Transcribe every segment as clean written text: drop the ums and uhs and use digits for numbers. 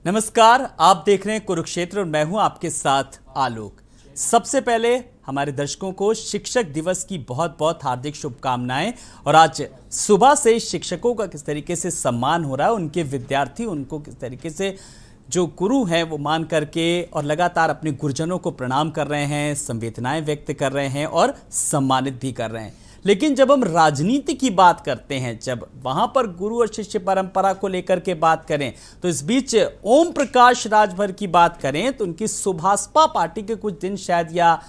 नमस्कार, आप देख रहे हैं कुरुक्षेत्र और मैं हूं आपके साथ आलोक। सबसे पहले हमारे दर्शकों को शिक्षक दिवस की बहुत बहुत हार्दिक शुभकामनाएं। और आज सुबह से शिक्षकों का किस तरीके से सम्मान हो रहा है, उनके विद्यार्थी उनको किस तरीके से जो गुरु हैं वो मान करके और लगातार अपने गुरुजनों को प्रणाम कर रहे हैं, संवेदनाएं व्यक्त कर रहे हैं और सम्मानित भी कर रहे हैं। लेकिन जब हम राजनीति की बात करते हैं, जब वहां पर गुरु और शिष्य परंपरा को लेकर के बात करें, तो इस बीच ओम प्रकाश राजभर की बात करें तो उनकी सुभाषपा पार्टी के कुछ दिन शायद या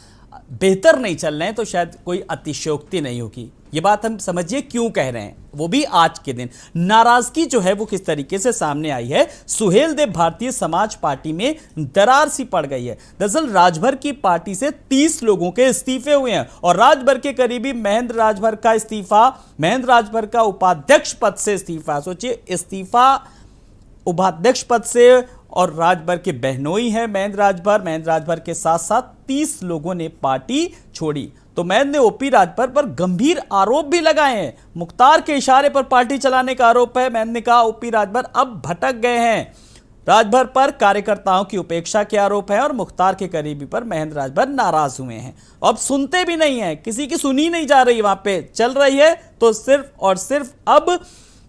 बेहतर नहीं चल रहे हैं, तो शायद कोई अतिशयोक्ति नहीं होगी। ये बात हम समझिए क्यों कह रहे हैं, वो भी आज के दिन। नाराजगी जो है वो किस तरीके से सामने आई है। सुहेलदेव भारतीय समाज पार्टी में दरार सी पड़ गई है। दरअसल राजभर की पार्टी से 30 लोगों के इस्तीफे हुए हैं और राजभर के करीबी महेंद्र राजभर का इस्तीफा, महेंद्र राजभर का उपाध्यक्ष पद से इस्तीफा। सोचिए, इस्तीफा उपाध्यक्ष पद से, और राजभर के बहनोई है महेंद्र राजभर के साथ साथ 30 लोगों ने पार्टी छोड़ी। तो महेंद्र ने ओपी राजभर पर गंभीर आरोप भी लगाए हैं। मुख्तार के इशारे पर पार्टी चलाने का आरोप है। महेंद्र ने कहा ओपी राजभर अब भटक गए हैं। राजभर पर कार्यकर्ताओं की उपेक्षा के आरोप है और मुख्तार के करीबी पर महेंद्र राजभर नाराज हुए हैं। अब सुनते भी नहीं है, किसी की सुनी नहीं जा रही, वहां पे चल रही है तो सिर्फ और सिर्फ अब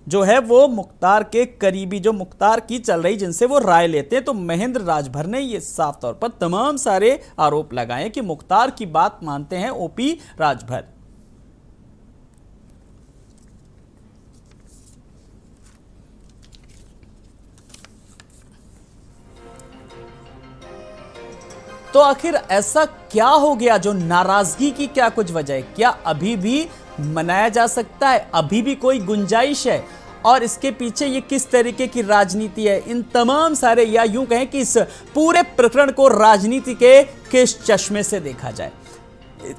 जो है वो मुख्तार के करीबी, जो मुख्तार की चल रही, जिनसे वो राय लेते हैं। तो महेंद्र राजभर ने ये साफ तौर पर तमाम सारे आरोप लगाए कि मुख्तार की बात मानते हैं ओपी राजभर। तो आखिर ऐसा क्या हो गया, जो नाराजगी की क्या कुछ वजह है? क्या अभी भी मनाया जा सकता है? अभी भी कोई गुंजाइश है? और इसके पीछे ये किस तरीके की राजनीति है? इन तमाम सारे, या यूं कहें कि इस पूरे प्रकरण को राजनीति के किस चश्मे से देखा जाए,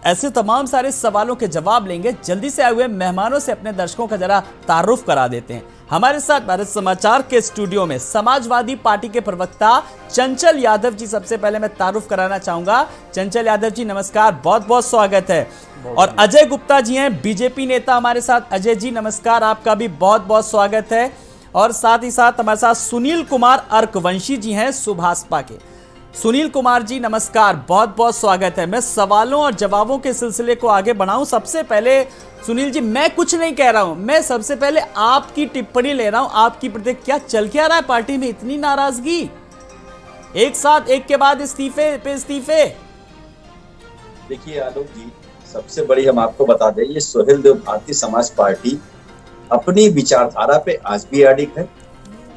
ऐसे तमाम सारे सवालों के जवाब लेंगे। जल्दी से आए हुए मेहमानों से अपने दर्शकों का जरा तारुफ करा देते हैं। हमारे साथ भारत समाचार के स्टूडियो में समाजवादी पार्टी के प्रवक्ता चंचल यादव जी, सबसे पहले मैं तारुफ कराना चाहूंगा। चंचल यादव जी नमस्कार, बहुत बहुत स्वागत है। और अजय गुप्ता जी हैं, बीजेपी नेता हमारे साथ। अजय जी नमस्कार, आपका भी बहुत बहुत स्वागत है। और साथ ही साथ हमारे साथ सुनील कुमार अर्कवंशी जी हैं, सुभाषपा के। सुनील कुमार जी नमस्कार, बहुत बहुत स्वागत है। मैं सवालों और जवाबों के सिलसिले को आगे बढ़ाऊं, सबसे पहले सुनील जी, मैं कुछ नहीं कह रहा हूं, मैं सबसे पहले आपकी टिप्पणी ले रहा हूं। आपकी प्रतिक्रिया, क्या चल क्या रहा है पार्टी में? इतनी नाराजगी, एक साथ एक के बाद इस्तीफे पे इस्तीफे। देखिए आलोक जी, सबसे बड़ी हम आपको बता दें, ये सुहेलदेव भारतीय समाज पार्टी अपनी विचारधारा पे आज भी अडिग है।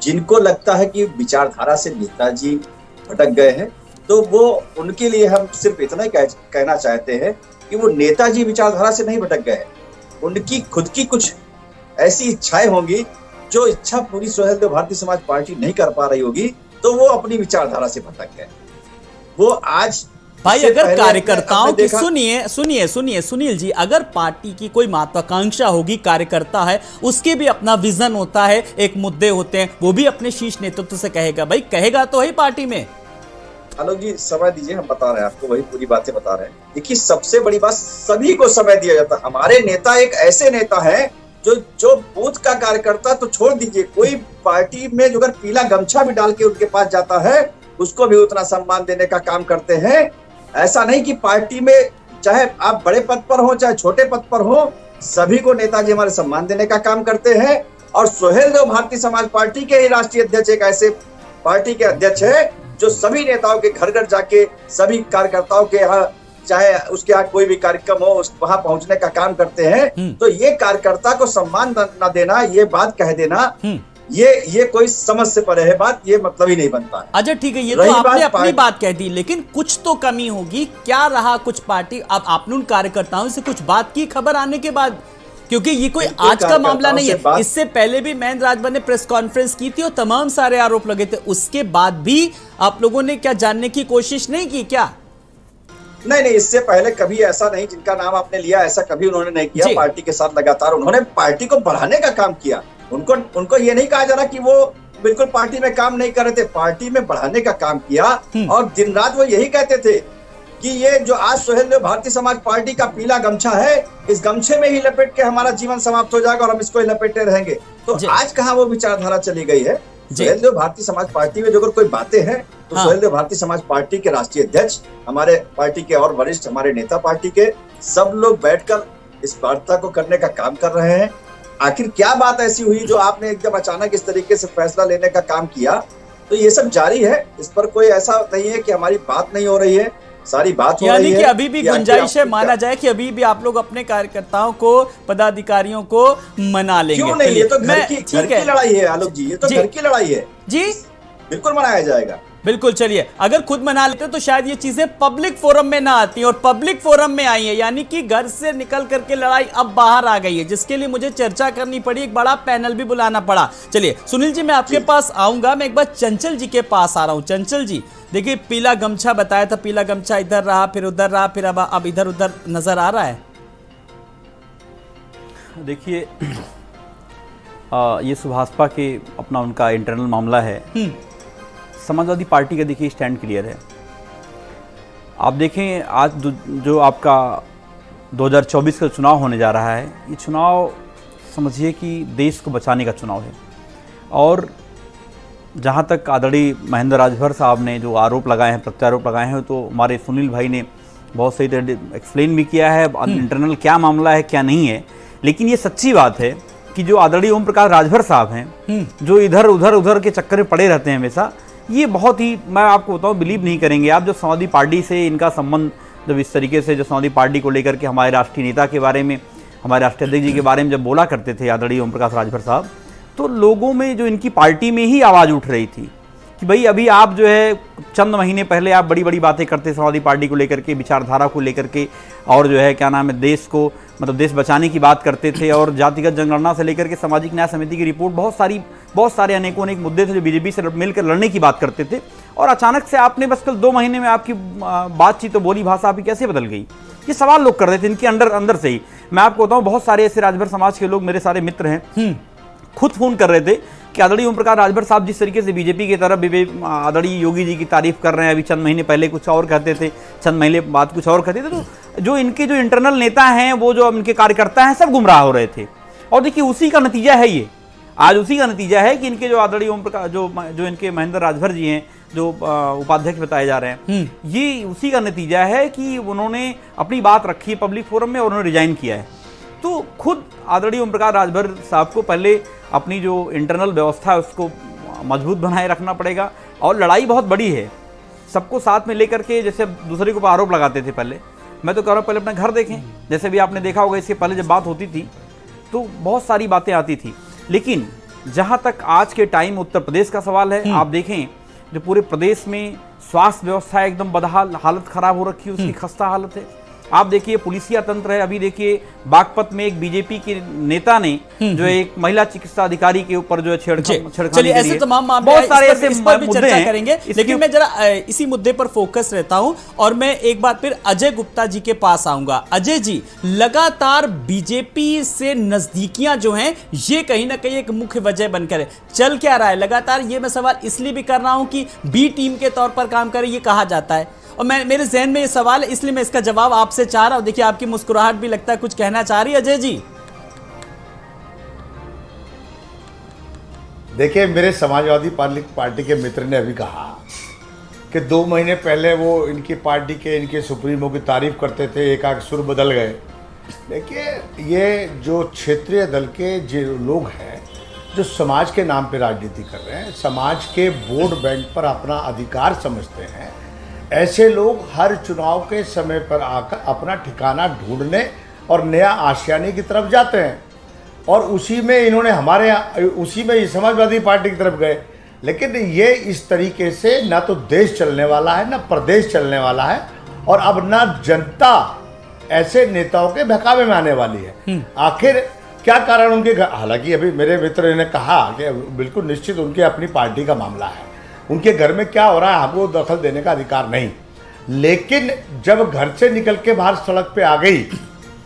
जिनको लगता है कि विचारधारा से नेताजी भटक गए हैं, तो वो उनके लिए हम सिर्फ इतना ही कहना चाहते हैं कि वो नेताजी विचारधारा से नहीं भटक गए। उनकी खुद की कुछ ऐसी इच्छाएं होंगी जो इच्छा पूरी सुहेलदेव भारतीय समाज पार्टी नहीं कर पा रही होगी, तो वो अपनी विचारधारा से भटक गए। वो आज भाई, अगर कार्यकर्ताओं की सुनिए सुनील जी, अगर पार्टी की कोई महत्वाकांक्षा होगी, कार्यकर्ता है, उसके भी अपना विजन होता है, एक मुद्दे होते हैं, वो भी अपने शीर्ष नेतृत्व से कहेगा। भाई कहेगा तो है पार्टी में। आलोक जी समय दीजिए, हम बता रहे हैं आपको, वही पूरी बातें बता रहे हैं। देखिए सबसे बड़ी बात, सभी को समय दिया जाता है। हमारे नेता एक ऐसे नेता है जो बूथ का कार्यकर्ता तो छोड़ दीजिए, कोई पार्टी में जो अगर पीला गमछा भी डाल के उनके पास जाता है, उसको भी उतना सम्मान देने का काम करते हैं। ऐसा नहीं कि पार्टी में चाहे आप बड़े पद पर हो चाहे छोटे पद पर हो, सभी को नेताजी हमारे सम्मान देने का काम करते हैं। और सुहेलदेव भारतीय समाज पार्टी के ही राष्ट्रीय अध्यक्ष एक ऐसे पार्टी के अध्यक्ष है जो सभी नेताओं के घर घर जाके सभी कार्यकर्ताओं के यहाँ, चाहे उसके यहाँ कोई भी कार्यक्रम हो, वहां पहुंचने का काम करते हैं। तो ये कार्यकर्ता को सम्मान न देना, ये बात कह देना, ये कोई समझ से परे है बात, ये मतलब ही नहीं बनता है। अच्छा ठीक है, ये तो आपने अपनी बात कह दी, लेकिन कुछ तो कमी होगी। क्या रहा कुछ पार्टी, अब आपने उन कार्यकर्ताओं से कुछ बात की खबर आने के बाद? क्योंकि ये कोई आज का मामला नहीं है, इससे पहले भी महेंद्र राजभर ने प्रेस कॉन्फ्रेंस की थी और तमाम सारे आरोप लगे थे। उसके बाद भी आप लोगों ने क्या जानने की कोशिश नहीं की क्या? नहीं, इससे पहले कभी ऐसा नहीं, जिनका नाम आपने लिया ऐसा कभी उन्होंने नहीं किया। पार्टी के साथ लगातार उन्होंने पार्टी को बढ़ाने का काम किया। उनको ये नहीं कहा जा रहा कि वो बिल्कुल पार्टी में काम नहीं कर रहे थे, पार्टी में बढ़ाने का काम किया। और दिन रात वो यही कहते थे कि ये जो आज सुहेलदेव भारतीय समाज पार्टी का पीला गमछा है, इस गमछे में ही लपेट के हमारा जीवन समाप्त हो जाएगा और हम इसको ही लपेटे रहेंगे। तो आज कहाँ वो विचारधारा चली गई है? सुहेल देव भारतीय समाज पार्टी में जो अगर कोई बातें हैं तो सुहेल देव भारतीय समाज पार्टी के राष्ट्रीय अध्यक्ष, हमारे पार्टी के और वरिष्ठ हमारे नेता पार्टी के सब लोग बैठकर इस वार्ता को करने का काम कर रहे हैं। आखिर क्या बात ऐसी हुई जो आपने एकदम अचानक इस तरीके से फैसला लेने का काम किया? तो ये सब जारी है, इस पर कोई ऐसा नहीं है कि हमारी बात नहीं हो रही है, सारी बात हो रही है। यानी कि अभी भी गुंजाइश है, माना जाए कि अभी भी आप लोग अपने कार्यकर्ताओं को, पदाधिकारियों को मना लेंगे। क्यों नहीं, ये तो घर की लड़ाई है आलोक जी, ये तो घर की लड़ाई है जी, बिल्कुल मनाया जाएगा। बिल्कुल, चलिए अगर खुद मना लेते तो शायद ये चीजें पब्लिक फोरम में ना आती और पब्लिक फोरम में आई है, यानी कि घर से निकल करके लड़ाई अब बाहर आ गई है, जिसके लिए मुझे चर्चा करनी पड़ी, एक बड़ा पैनल भी बुलाना पड़ा। चलिए सुनील जी, मैं आपके पास आऊंगा, मैं एक बार चंचल जी के पास आ रहा हूं। चंचल जी, देखिए पीला गमछा बताया था, पीला गमछा इधर रहा, फिर उधर रहा, फिर अब इधर उधर नजर आ रहा है। देखिए ये सुभाषपा के अपना उनका इंटरनल मामला है। समाजवादी पार्टी का देखिए स्टैंड क्लियर है। आप देखें आज जो आपका 2024 का चुनाव होने जा रहा है, ये चुनाव समझिए कि देश को बचाने का चुनाव है। और जहाँ तक आदरणीय महेंद्र राजभर साहब ने जो आरोप लगाए हैं, प्रत्यारोप लगाए हैं, तो हमारे सुनील भाई ने बहुत सही तरह एक्सप्लेन भी किया है इंटरनल क्या मामला है क्या नहीं है। लेकिन ये सच्ची बात है कि जो आदरणीय ओम प्रकाश राजभर साहब हैं, जो इधर उधर के चक्कर में पड़े रहते हैं हमेशा, ये बहुत ही, मैं आपको बताऊं, बिलीव नहीं करेंगे आप। जब समाजवादी पार्टी से इनका संबंध जब इस तरीके से जो समाजवादी पार्टी को लेकर के हमारे राष्ट्रीय नेता के बारे में, हमारे राष्ट्रीय अध्यक्ष जी के बारे में जब बोला करते थे आदरणीय ओम प्रकाश राजभर साहब, तो लोगों में जो इनकी पार्टी में ही आवाज़ उठ रही थी कि भाई अभी आप जो है चंद महीने पहले आप बड़ी बड़ी बातें करते समाजवादी पार्टी को लेकर के, विचारधारा को लेकर के, और जो है क्या नाम है, देश को मतलब देश बचाने की बात करते थे, और जातिगत जनगणना से लेकर के सामाजिक न्याय समिति की रिपोर्ट, बहुत सारे अनेकों अनेक मुद्दे थे जो बीजेपी से मिलकर लड़ने की बात करते थे। और अचानक से आपने बस कल 2 महीने में आपकी बातचीत और बोली भाषा आपकी कैसे बदल गई, ये सवाल लोग कर रहे थे इनके अंदर से ही। मैं आपको बताऊं, बहुत सारे ऐसे राजभर समाज के लोग, मेरे सारे मित्र हैं, खुद फोन कर रहे थे कि आदरणीय ओम प्रकाश राजभर साहब जिस तरीके से बीजेपी की तरफ आदरणीय योगी जी की तारीफ कर रहे हैं, अभी चंद महीने पहले कुछ और कहते थे, चंद महीने बाद कुछ और कहते थे, तो जो इनके जो इंटरनल नेता हैं, वो जो इनके कार्यकर्ता हैं, सब गुमराह हो रहे थे। और देखिए उसी का नतीजा है ये, आज उसी का नतीजा है कि इनके जो आदरणीय ओम प्रकाश जो इनके महेंद्र राजभर जी हैं, जो उपाध्यक्ष बताए जा रहे हैं, ये उसी का नतीजा है कि उन्होंने अपनी बात रखी है पब्लिक फोरम में और उन्होंने रिजाइन किया है। तो खुद आदरणीय ओम प्रकाश राजभर साहब को पहले अपनी जो इंटरनल व्यवस्था है उसको मजबूत बनाए रखना पड़ेगा। और लड़ाई बहुत बड़ी है, सबको साथ में लेकर के, जैसे दूसरे के ऊपर आरोप लगाते थे पहले, मैं तो कह रहा हूँ पहले अपना घर देखें। जैसे भी आपने देखा होगा, इसके पहले जब बात होती थी तो बहुत सारी बातें आती थी, लेकिन जहाँ तक आज के टाइम उत्तर प्रदेश का सवाल है, आप देखें जो पूरे प्रदेश में स्वास्थ्य व्यवस्था एकदम बदहाल, हालत खराब हो रखी है, उसकी खस्ता हालत है। आप देखिए पुलिसिया तंत्र है, अभी देखिए बागपत में एक बीजेपी के नेता ने जो एक महिला चिकित्सा अधिकारी के ऊपर जो है छेड़खानी, चलिए ऐसे तमाम मामले बहुत सारे ऐसे मुद्दे चर्चा करेंगे, लेकिन मैं जरा इसी मुद्दे पर फोकस रहता हूं और मैं एक बार फिर अजय गुप्ता जी के पास आऊंगा। अजय जी, लगातार बीजेपी से नजदीकियां जो हैं, ये कहीं ना कहीं एक मुख्य वजह बनकर चल क्या रहा है लगातार? ये मैं सवाल इसलिए भी कर रहा हूं कि बी टीम के तौर पर काम करे, ये कहा जाता है, और मेरे जहन में ये सवाल है, इसलिए मैं इसका जवाब आपसे चाह रहा हूं। देखिए आपकी मुस्कुराहट भी लगता है कुछ कहना चाह रही है अजय जी। देखिए मेरे समाजवादी पार्टी के मित्र ने अभी कहा कि 2 महीने पहले वो इनकी पार्टी के, इनके सुप्रीमो की तारीफ करते थे, एकाएक सुर बदल गए। देखिए ये जो क्षेत्रीय दल के जो लोग हैं, जो समाज के नाम पे राजनीति कर रहे हैं, समाज के वोट बैंक पर अपना अधिकार समझते हैं, ऐसे लोग हर चुनाव के समय पर आकर अपना ठिकाना ढूंढने और नया आशियाने की तरफ जाते हैं। और उसी में इन्होंने उसी में ये समाजवादी पार्टी की तरफ गए। लेकिन ये इस तरीके से ना तो देश चलने वाला है, ना प्रदेश चलने वाला है, और अब ना जनता ऐसे नेताओं के बहकावे में आने वाली है। आखिर क्या कारण उनके, हालांकि अभी मेरे मित्र ने कहा कि बिल्कुल निश्चित उनके अपनी पार्टी का मामला है, उनके घर में क्या हो रहा है हमको दखल देने का अधिकार नहीं। लेकिन जब घर से निकल के बाहर सड़क पे आ गई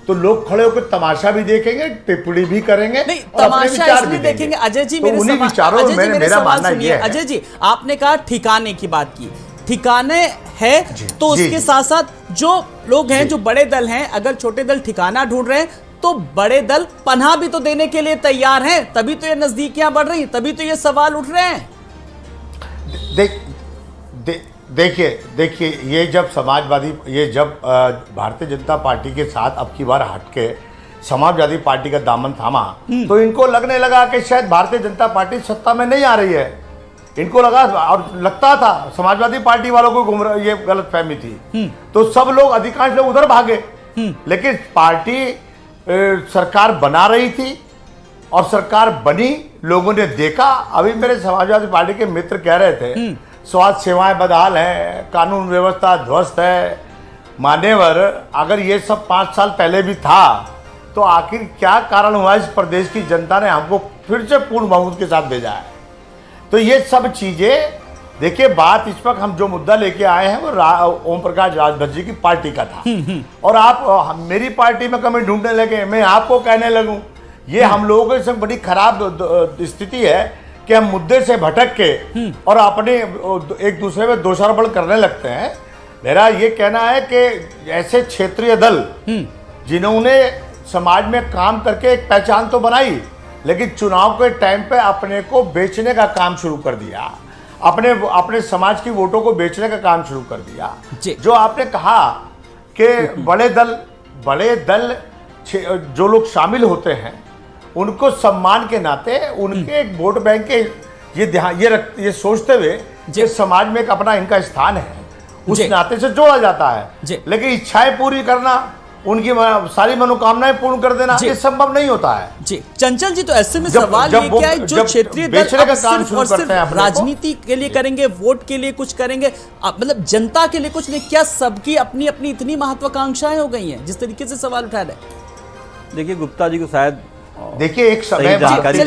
तो लोग खड़े होकर तमाशा भी देखेंगे, टिप्पणी भी करेंगे, नहीं तमाशा इसलिए देखेंगे। अजय जी मेरे सवाल सुनिए। अजय जी आपने कहा ठिकाने की बात की, ठिकाने है तो उसके साथ साथ जो लोग हैं, जो बड़े दल हैं, अगर छोटे दल ठिकाना ढूंढ रहे हैं तो बड़े दल पनाह भी तो देने के लिए तैयार हैं, तभी तो ये नजदीकियां बढ़ रही, तभी तो ये सवाल उठ रहे हैं। देखिए ये जब समाजवादी, ये जब भारतीय जनता पार्टी के साथ अब की बार हटके समाजवादी पार्टी का दामन थामा, तो इनको लगने लगा कि शायद भारतीय जनता पार्टी सत्ता में नहीं आ रही है। इनको लगा और लगता था समाजवादी पार्टी वालों को गुमराह, ये गलत फहमी थी, तो सब लोग, अधिकांश लोग उधर भागे। लेकिन पार्टी सरकार बना रही थी और सरकार बनी, लोगों ने देखा। अभी मेरे समाजवादी पार्टी के मित्र कह रहे थे स्वास्थ्य सेवाएं बदहाल हैं, कानून व्यवस्था ध्वस्त है। मान्यवर, अगर ये सब 5 साल पहले भी था तो आखिर क्या कारण हुआ इस प्रदेश की जनता ने हमको फिर से पूर्ण बहुमत के साथ भेजा है? तो ये सब चीजें देखिए, बात इस वक्त हम जो मुद्दा लेके आए हैं वो ओम प्रकाश राजभर जी की पार्टी का था। और आप मेरी पार्टी में कमी ढूंढने लगे, मैं आपको कहने लगूं, ये हम लोगों के संग बड़ी खराब स्थिति है कि हम मुद्दे से भटक के और अपने एक दूसरे में दोषारोपण करने लगते हैं। मेरा ये कहना है कि ऐसे क्षेत्रीय दल जिन्होंने समाज में काम करके एक पहचान तो बनाई, लेकिन चुनाव के टाइम पे अपने को बेचने का काम शुरू कर दिया, अपने समाज की वोटों को बेचने का काम शुरू कर दिया। जो आपने कहा कि बड़े दल जो लोग शामिल होते हैं उनको सम्मान के नाते उनके एक वोट बैंक के ये सोचते हुए कि समाज में एक अपना इनका स्थान है, उस नाते से जोड़ा जाता है। लेकिन इच्छाएं पूरी करना, उनकी सारी मनोकामनाएं पूर्ण कर देना, ये संभव नहीं होता है। जी चंचल जी, तो ऐसे में सवाल ये क्या है, जो क्षेत्रीय दल सिर्फ और सिर्फ राजनीति के लिए करेंगे, वोट के लिए कुछ करेंगे, मतलब जनता के लिए कुछ नहीं, क्या सबकी अपनी अपनी इतनी महत्वाकांक्षाएं हो गई हैं जिस तरीके से सवाल उठा रहे? देखिए, गुप्ता जी को शायद देखिए एक समय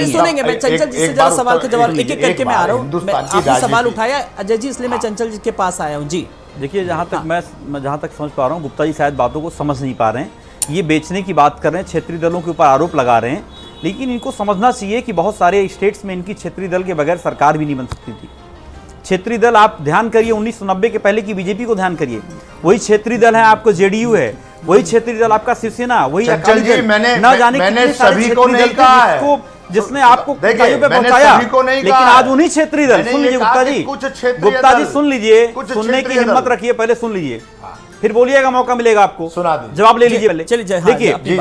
सुनेंगे, मैं चंचल जी से जरा सवाल का जवाब एक एक करके मैं आ रहा हूँ। आपने सवाल उठाया अजय जी, इसलिए मैं चंचल जी के पास आया हूँ। जी देखिए, जहाँ तक मैं जहाँ तक समझ पा रहा हूँ, गुप्ता जी शायद बातों को समझ नहीं पा रहे हैं। ये बेचने की बात कर रहे हैं, क्षेत्रीय दलों के ऊपर आरोप लगा रहे हैं, लेकिन इनको समझना चाहिए कि बहुत सारे स्टेट्स में इनकी क्षेत्रीय दल के बगैर सरकार भी नहीं बन सकती थी। क्षेत्रीय दल आप ध्यान करिए, 1990 के पहले की बीजेपी को ध्यान करिए, वही क्षेत्रीय दल है आपको जेडीयू है, वही क्षेत्रीय दल आपका शिवसेना, वही अकाली दल। मैंने सभी को नहीं कहा है, जिसने आपको ऊंचाइयों पे पहुंचाया, लेकिन आज उन्हीं क्षेत्रीय दल, सुन लीजिए गुप्ता जी सुन लीजिए, सुनने की हिम्मत रखिए, पहले सुन लीजिए, फिर बोलिएगा, मौका मिलेगा आपको, जवाब ले लीजिए पहले। चलिए देखिए,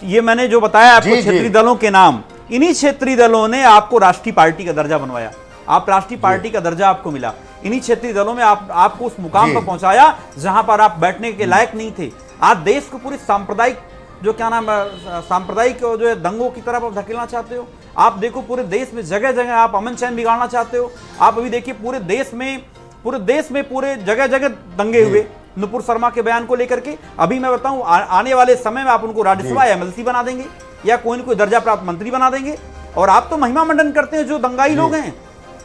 ये मैंने जो बताया आपको क्षेत्रीय दलों के नाम, इन्हीं क्षेत्रीय दलों ने आपको राष्ट्रीय पार्टी का दर्जा बनवाया, आप राष्ट्रीय पार्टी का दर्जा आपको मिला, इन्हीं क्षेत्रीय दलों में आपको उस मुकाम पर पहुंचाया जहां पर आप बैठने के लायक नहीं थे। आप देश को पूरी सांप्रदायिक सांप्रदायिक जो है दंगों की तरफ आप धकेलना चाहते हो। आप देखो, पूरे देश में जगह जगह आप अमन चैन बिगाड़ना चाहते हो। आप अभी देखिए, पूरे देश में पूरे जगह जगह दंगे हुए नुपुर शर्मा के बयान को लेकर के। अभी मैं बताऊं, आने वाले समय में आप उनको राज्यसभा एमएलसी बना देंगे या कोई न कोई दर्जा प्राप्त मंत्री बना देंगे, और आप तो महिमा मंडन करते हैं, जो दंगाई लोग हैं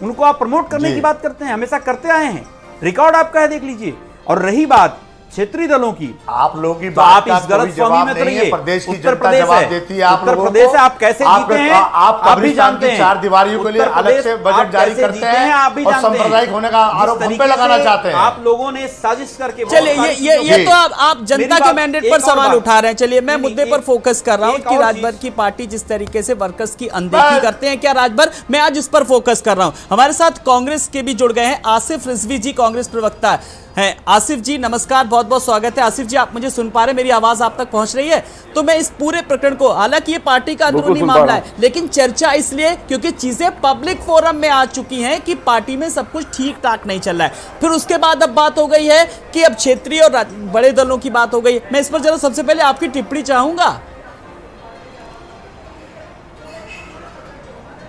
उनको आप प्रमोट करने की बात करते हैं, हमेशा करते आए हैं, रिकॉर्ड आपका है, देख लीजिए। और रही बात क्षेत्रीय दलों की, आप लोगों की बात इस गलत फहमी में तो रहिए। प्रदेश की उत्तर जनता प्रदेश जवाब है, देती है आप उत्तर लोगों को। प्रदेश है, आप कैसे जीते हैं आप भी जानते हैं। 4 दीवारियों के लिए अलग से बजट जारी करते हैं, आप भी और जानते हैं। सांप्रदायिक होने का आरोप हम पे लगाना चाहते हैं। आप लोगों ने साजिश करके, चलिए ये तो आप जनता के मैंडेट पर सवाल उठा रहे हैं। चलिए मैं मुद्दे पर फोकस कर रहा हूँ कि राजभर की पार्टी जिस तरीके से वर्कर्स की अनदेखी करते हैं, क्या राजभर, मैं आज इस पर फोकस कर रहा हूँ। हमारे साथ कांग्रेस के भी जुड़ गए हैं, आसिफ रिजवी जी, कांग्रेस प्रवक्ता हैं। आसिफ जी नमस्कार, बहुत बहुत स्वागत है। आसिफ जी, आप मुझे सुन पा रहे हैं, मेरी आवाज आप तक पहुंच रही है? तो मैं इस पूरे प्रकरण को, हालांकि ये पार्टी का अंदरूनी मामला है, लेकिन चर्चा इसलिए क्योंकि चीजें पब्लिक फोरम में आ चुकी हैं कि पार्टी में सब कुछ ठीक ठाक नहीं चल रहा है। फिर उसके बाद अब बात हो गई है कि अब क्षेत्रीय और बड़े दलों की बात हो गई। मैं इस पर जरा सबसे पहले आपकी टिप्पणी चाहूंगा।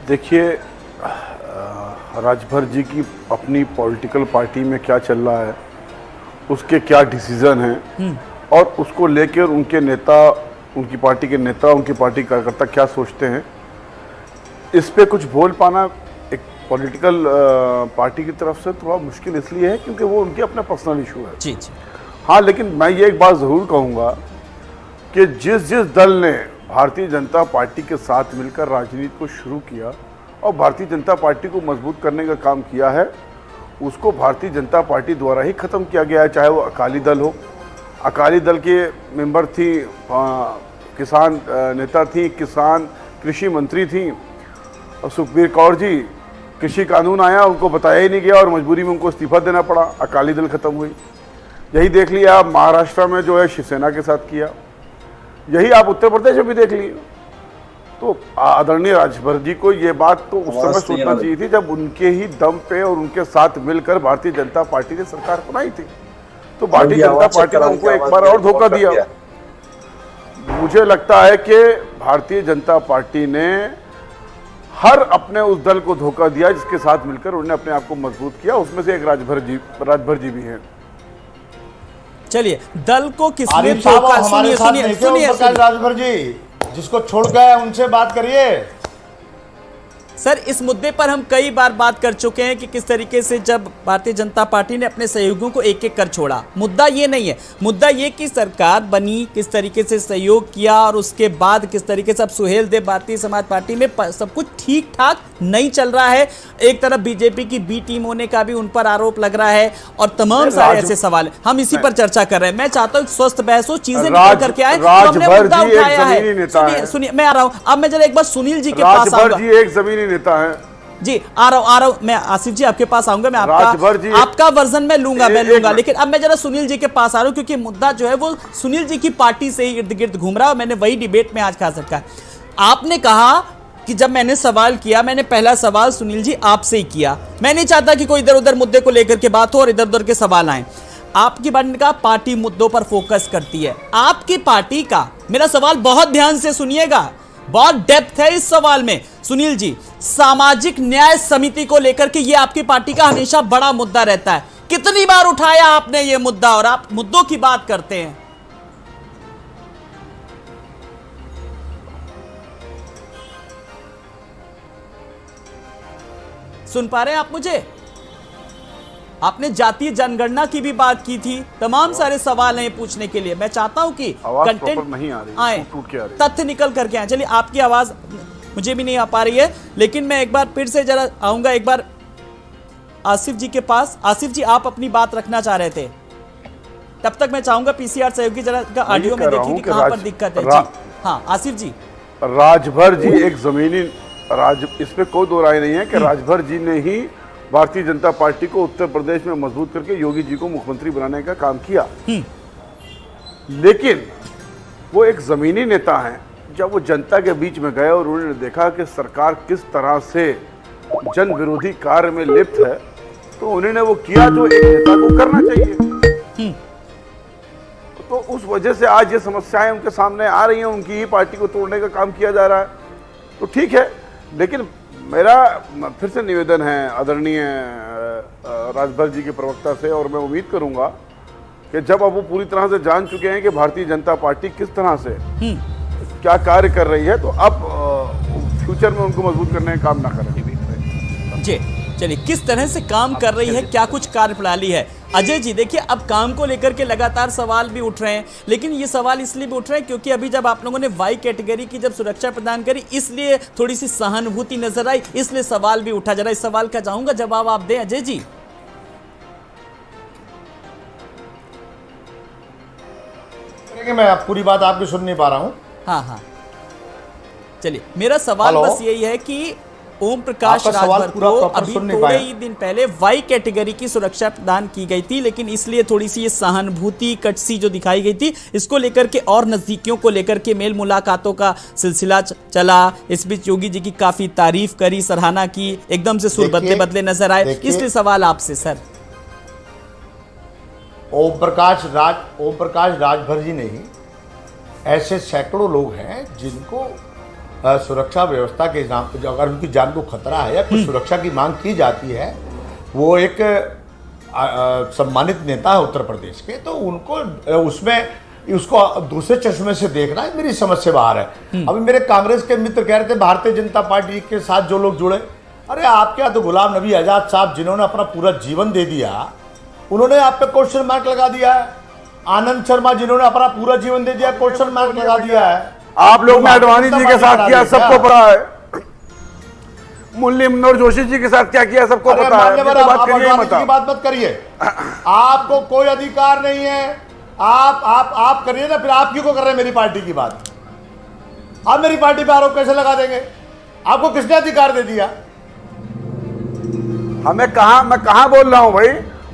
देखिए, राजभर जी की अपनी पॉलिटिकल पार्टी में क्या चल रहा है, उसके क्या डिसीजन हैं, और उसको लेकर उनके नेता, उनकी पार्टी के नेता, उनकी पार्टी कार्यकर्ता क्या सोचते हैं, इस पे कुछ बोल पाना एक पॉलिटिकल पार्टी की तरफ से थोड़ा मुश्किल इसलिए है क्योंकि वो उनके अपना पर्सनल इशू है। जी। हाँ, लेकिन मैं ये एक बात ज़रूर कहूँगा कि जिस दल ने भारतीय जनता पार्टी के साथ मिलकर राजनीति को शुरू किया और भारतीय जनता पार्टी को मजबूत करने का काम किया है, उसको भारतीय जनता पार्टी द्वारा ही ख़त्म किया गया है। चाहे वो अकाली दल हो, अकाली दल के मेंबर थी किसान नेता थी, किसान कृषि मंत्री थी। और सुखबीर कौर जी, कृषि कानून आया, उनको बताया ही नहीं गया और मजबूरी में उनको इस्तीफा देना पड़ा, अकाली दल खत्म हुई। यही देख लिया आप महाराष्ट्र में जो है शिवसेना के साथ किया, यही आप उत्तर प्रदेश में भी देख लिए। तो आदरणीय राजभर जी को ये बात तो उस समय सोचना चाहिए थी जब उनके ही दम पे और उनके साथ मिलकर भारतीय जनता पार्टी ने सरकार बनाई थी। तो भारतीय जनता पार्टी ने उनको एक बार और धोखा दिया। मुझे लगता है कि भारतीय जनता पार्टी ने हर अपने उस दल को धोखा दिया जिसके साथ मिलकर उन्होंने अपने आप को मजबूत किया। उसमें से एक राजभर जी भी हैं। चलिए, दल को किसने धोखा, सुनिए राजभर जी, जिसको छोड़ गए उनसे बात करिए। सर, इस मुद्दे पर हम कई बार बात कर चुके हैं कि किस तरीके से जब भारतीय जनता पार्टी ने अपने सहयोगियों को एक एक कर छोड़ा। मुद्दा ये नहीं है, मुद्दा ये कि सरकार बनी, किस तरीके से सहयोग किया और उसके बाद किस तरीके से अब सुहेल देव भारतीय समाज पार्टी में सब कुछ ठीक ठाक नहीं चल रहा है। एक तरफ बीजेपी की बी टीम होने का भी उन पर आरोप लग रहा है और तमाम सारे ऐसे सवाल है। हम इसी पर चर्चा कर रहे हैं। मैं चाहता हूँ स्वस्थ बहस हो, चीजें निकल करके आए। हमने मुद्दा उठाया है। सुनिए, मैं आ रहा हूँ। अब मैं जरा एक बार सुनील जी के पास आऊंगा। एक जमीनी नेता है जी, आ रहा हूं मैं आसिफ जी आपके पास आऊंगा। मैं आपका वर्जन में लूंगा लेकिन अब मैं जरा सुनील जी के पास आ रहा हूं क्योंकि मुद्दा जो है वो सुनील जी की पार्टी से ही इर्द गिर्द घूम रहा है। मैंने वही डिबेट में आज खास रखा है। आपने कहा कि जब मैंने सवाल किया, मैंने पहला सवाल सुनील जी आपसे ही किया। मैं नहीं चाहता कि कोई इधर उधर मुद्दे को लेकर के बात हो और इधर उधर के सवाल आए। आपकी पार्टी का पार्टी मुद्दों पर फोकस करती है। आपकी पार्टी का, मेरा सवाल बहुत ध्यान से सुनिएगा, बहुत डेप्थ है इस सवाल में। सुनील जी, सामाजिक न्याय समिति को लेकर के ये आपकी पार्टी का हमेशा बड़ा मुद्दा रहता है। कितनी बार उठाया आपने ये मुद्दा और आप मुद्दों की बात करते हैं? सुन पा रहे हैं आप मुझे? आपने जातीय जनगणना की भी बात की थी। तमाम सारे सवाल हैं पूछने के लिए। मैं चाहता हूं कि कंटेंट नहीं आ रही, आए, तथ्य निकल करके आए। चलिए, आपकी आवाज मुझे भी नहीं आ पा रही है, लेकिन मैं एक बार फिर से जरा आऊंगा एक बार आसिफ जी के पास। आसिफ जी, आप अपनी बात रखना चाह रहे थे, तब तक मैं चाहूंगा पीसीआर सहयोगी जरा का ऑडियो में देखिए कि कहां पर दिक्कत है। जी हाँ आसिफ जी। राजभर जी एक जमीनी इसमें कोई दो राय नहीं है कि राजभर जी ने ही भारतीय जनता पार्टी को उत्तर प्रदेश में मजबूत करके योगी जी को मुख्यमंत्री बनाने का काम किया। लेकिन वो एक जमीनी नेता हैं। जब वो जनता के बीच में गए और उन्होंने देखा कि सरकार किस तरह से जन विरोधी कार्य में लिप्त है, तो उन्होंने वो किया जो एक नेता को करना चाहिए। तो उस वजह से आज ये समस्याएं उनके सामने आ रही हैं। उनकी ही पार्टी को तोड़ने का काम किया जा रहा है, तो ठीक है। लेकिन मेरा फिर से निवेदन है आदरणीय राजभर जी के प्रवक्ता से, और मैं उम्मीद करूंगा कि जब अब वो पूरी तरह से जान चुके हैं कि भारतीय जनता पार्टी किस तरह से क्या कार्य कर रही है, तो अब फ्यूचर में उनको मजबूत करने का काम ना करें। जी चलिए, किस तरह से काम कर रही है, क्या कुछ कार्यप्रणाली है। अजय जी देखिए, अब काम को लेकर के लगातार सवाल भी उठ रहे हैं, लेकिन ये सवाल इसलिए भी उठ रहे हैं क्योंकि अभी जब आप लोगों ने वाई कैटेगरी की जब सुरक्षा प्रदान करी, इसलिए थोड़ी सी सहानुभूति नजर आई, इसलिए सवाल भी उठा। जरा इस सवाल का चाहूंगा जवाब आप दें अजय जी। मैं पूरी बात आपकी सुन नहीं पा रहा हूं। हाँ, चलिए, मेरा सवाल बस यही है कि ओम प्रकाश राजभर को अभी थोड़े ही दिन पहले वाई कैटेगरी की सुरक्षा प्रदान की गई थी, लेकिन इसलिए थोड़ी सी ये सहानुभूति कटसी जो दिखाई गई थी, इसको लेकर के और नजदीकियों को लेकर के मेल मुलाकातों का सिलसिला चला। इस बीच योगी जी की काफी तारीफ करी, सराहना की, एकदम से सुर बदले बदले नजर आए। इसलिए सवाल आपसे सर। ओम प्रकाश राजभर जी नहीं, ऐसे सैकड़ों लोग हैं जिनको सुरक्षा व्यवस्था के नाम पर अगर उनकी जान को खतरा है या कुछ सुरक्षा की मांग की जाती है, वो एक सम्मानित नेता है उत्तर प्रदेश के, तो उनको उसमें उसको दूसरे चश्मे से देखना है मेरी समझ से बाहर है। अभी मेरे कांग्रेस के मित्र कह रहे थे भारतीय जनता पार्टी के साथ जो लोग जुड़े, अरे आपके यहाँ तो गुलाम नबी आजाद साहब जिन्होंने अपना पूरा जीवन दे दिया, उन्होंने आप पे क्वेश्चन मार्क लगा दिया है। आनंद शर्मा जिन्होंने अपना पूरा जीवन दे दिया, क्वेश्चन मार्क लगा दिया है। आप लोग ने अडवाणी जी के साथ किया, सबको पता है। मुरली मनोहर जोशी जी के साथ क्या किया, सबको पता है। बात मत करिए, आपको कोई अधिकार नहीं है। आप करिए ना, फिर आप क्यों को कर रहे हैं मेरी पार्टी की बात? आप मेरी पार्टी पे आरोप कैसे लगा देंगे? आपको किसने अधिकार दे दिया? मैं कहाँ बोल रहा हूँ भाई?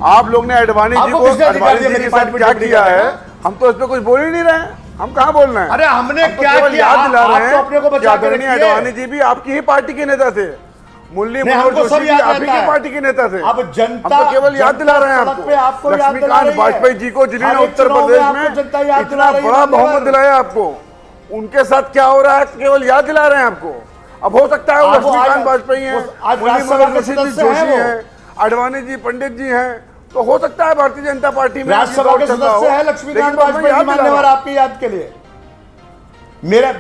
आप लोग ने अडवाणी जी को, अडवाणी जी के साथ क्या किया है, हम तो इस पे कुछ बोल ही नहीं रहे हैं। हम कहाँ बोल रहे हैं? अरे हमने क्या किया? याद दिला रहे आप तो अपने को हैं कि बचा के आदरणीय रखिए। अडवाणी जी भी आपकी ही पार्टी के नेता थे, मुरली नहीं, मनोहर हमको सब जोशी भी याद आप ही रहता की है। पार्टी के नेता थे। अब जनता हम तो केवल याद दिला रहे हैं सड़क पे आपको याद दिला लक्ष्मीकांत रही है। वाजपेयी जी को, जिन्होंने हर एक उत्तर चुनाव में प्रदेश आपको जनता में याद दिला इतना रही है, बड़ा मान्यवर। बहुमत दिलाया आपको, उनके साथ क्या हो रहा है केवल याद दिला रहे हैं आपको। अब हो सकता है वो लक्ष्मीकांत वाजपेयी हैं, मुरली मनोहर जोशी हैं, अडवाणी जी पंडित जी हैं, तो हो सकता है भारतीय जनता पार्टी में राज्यसभा के सदस्य है लक्ष्मीकांत वाजपेयी मान्यवर आपकी याद के लिए। मेरे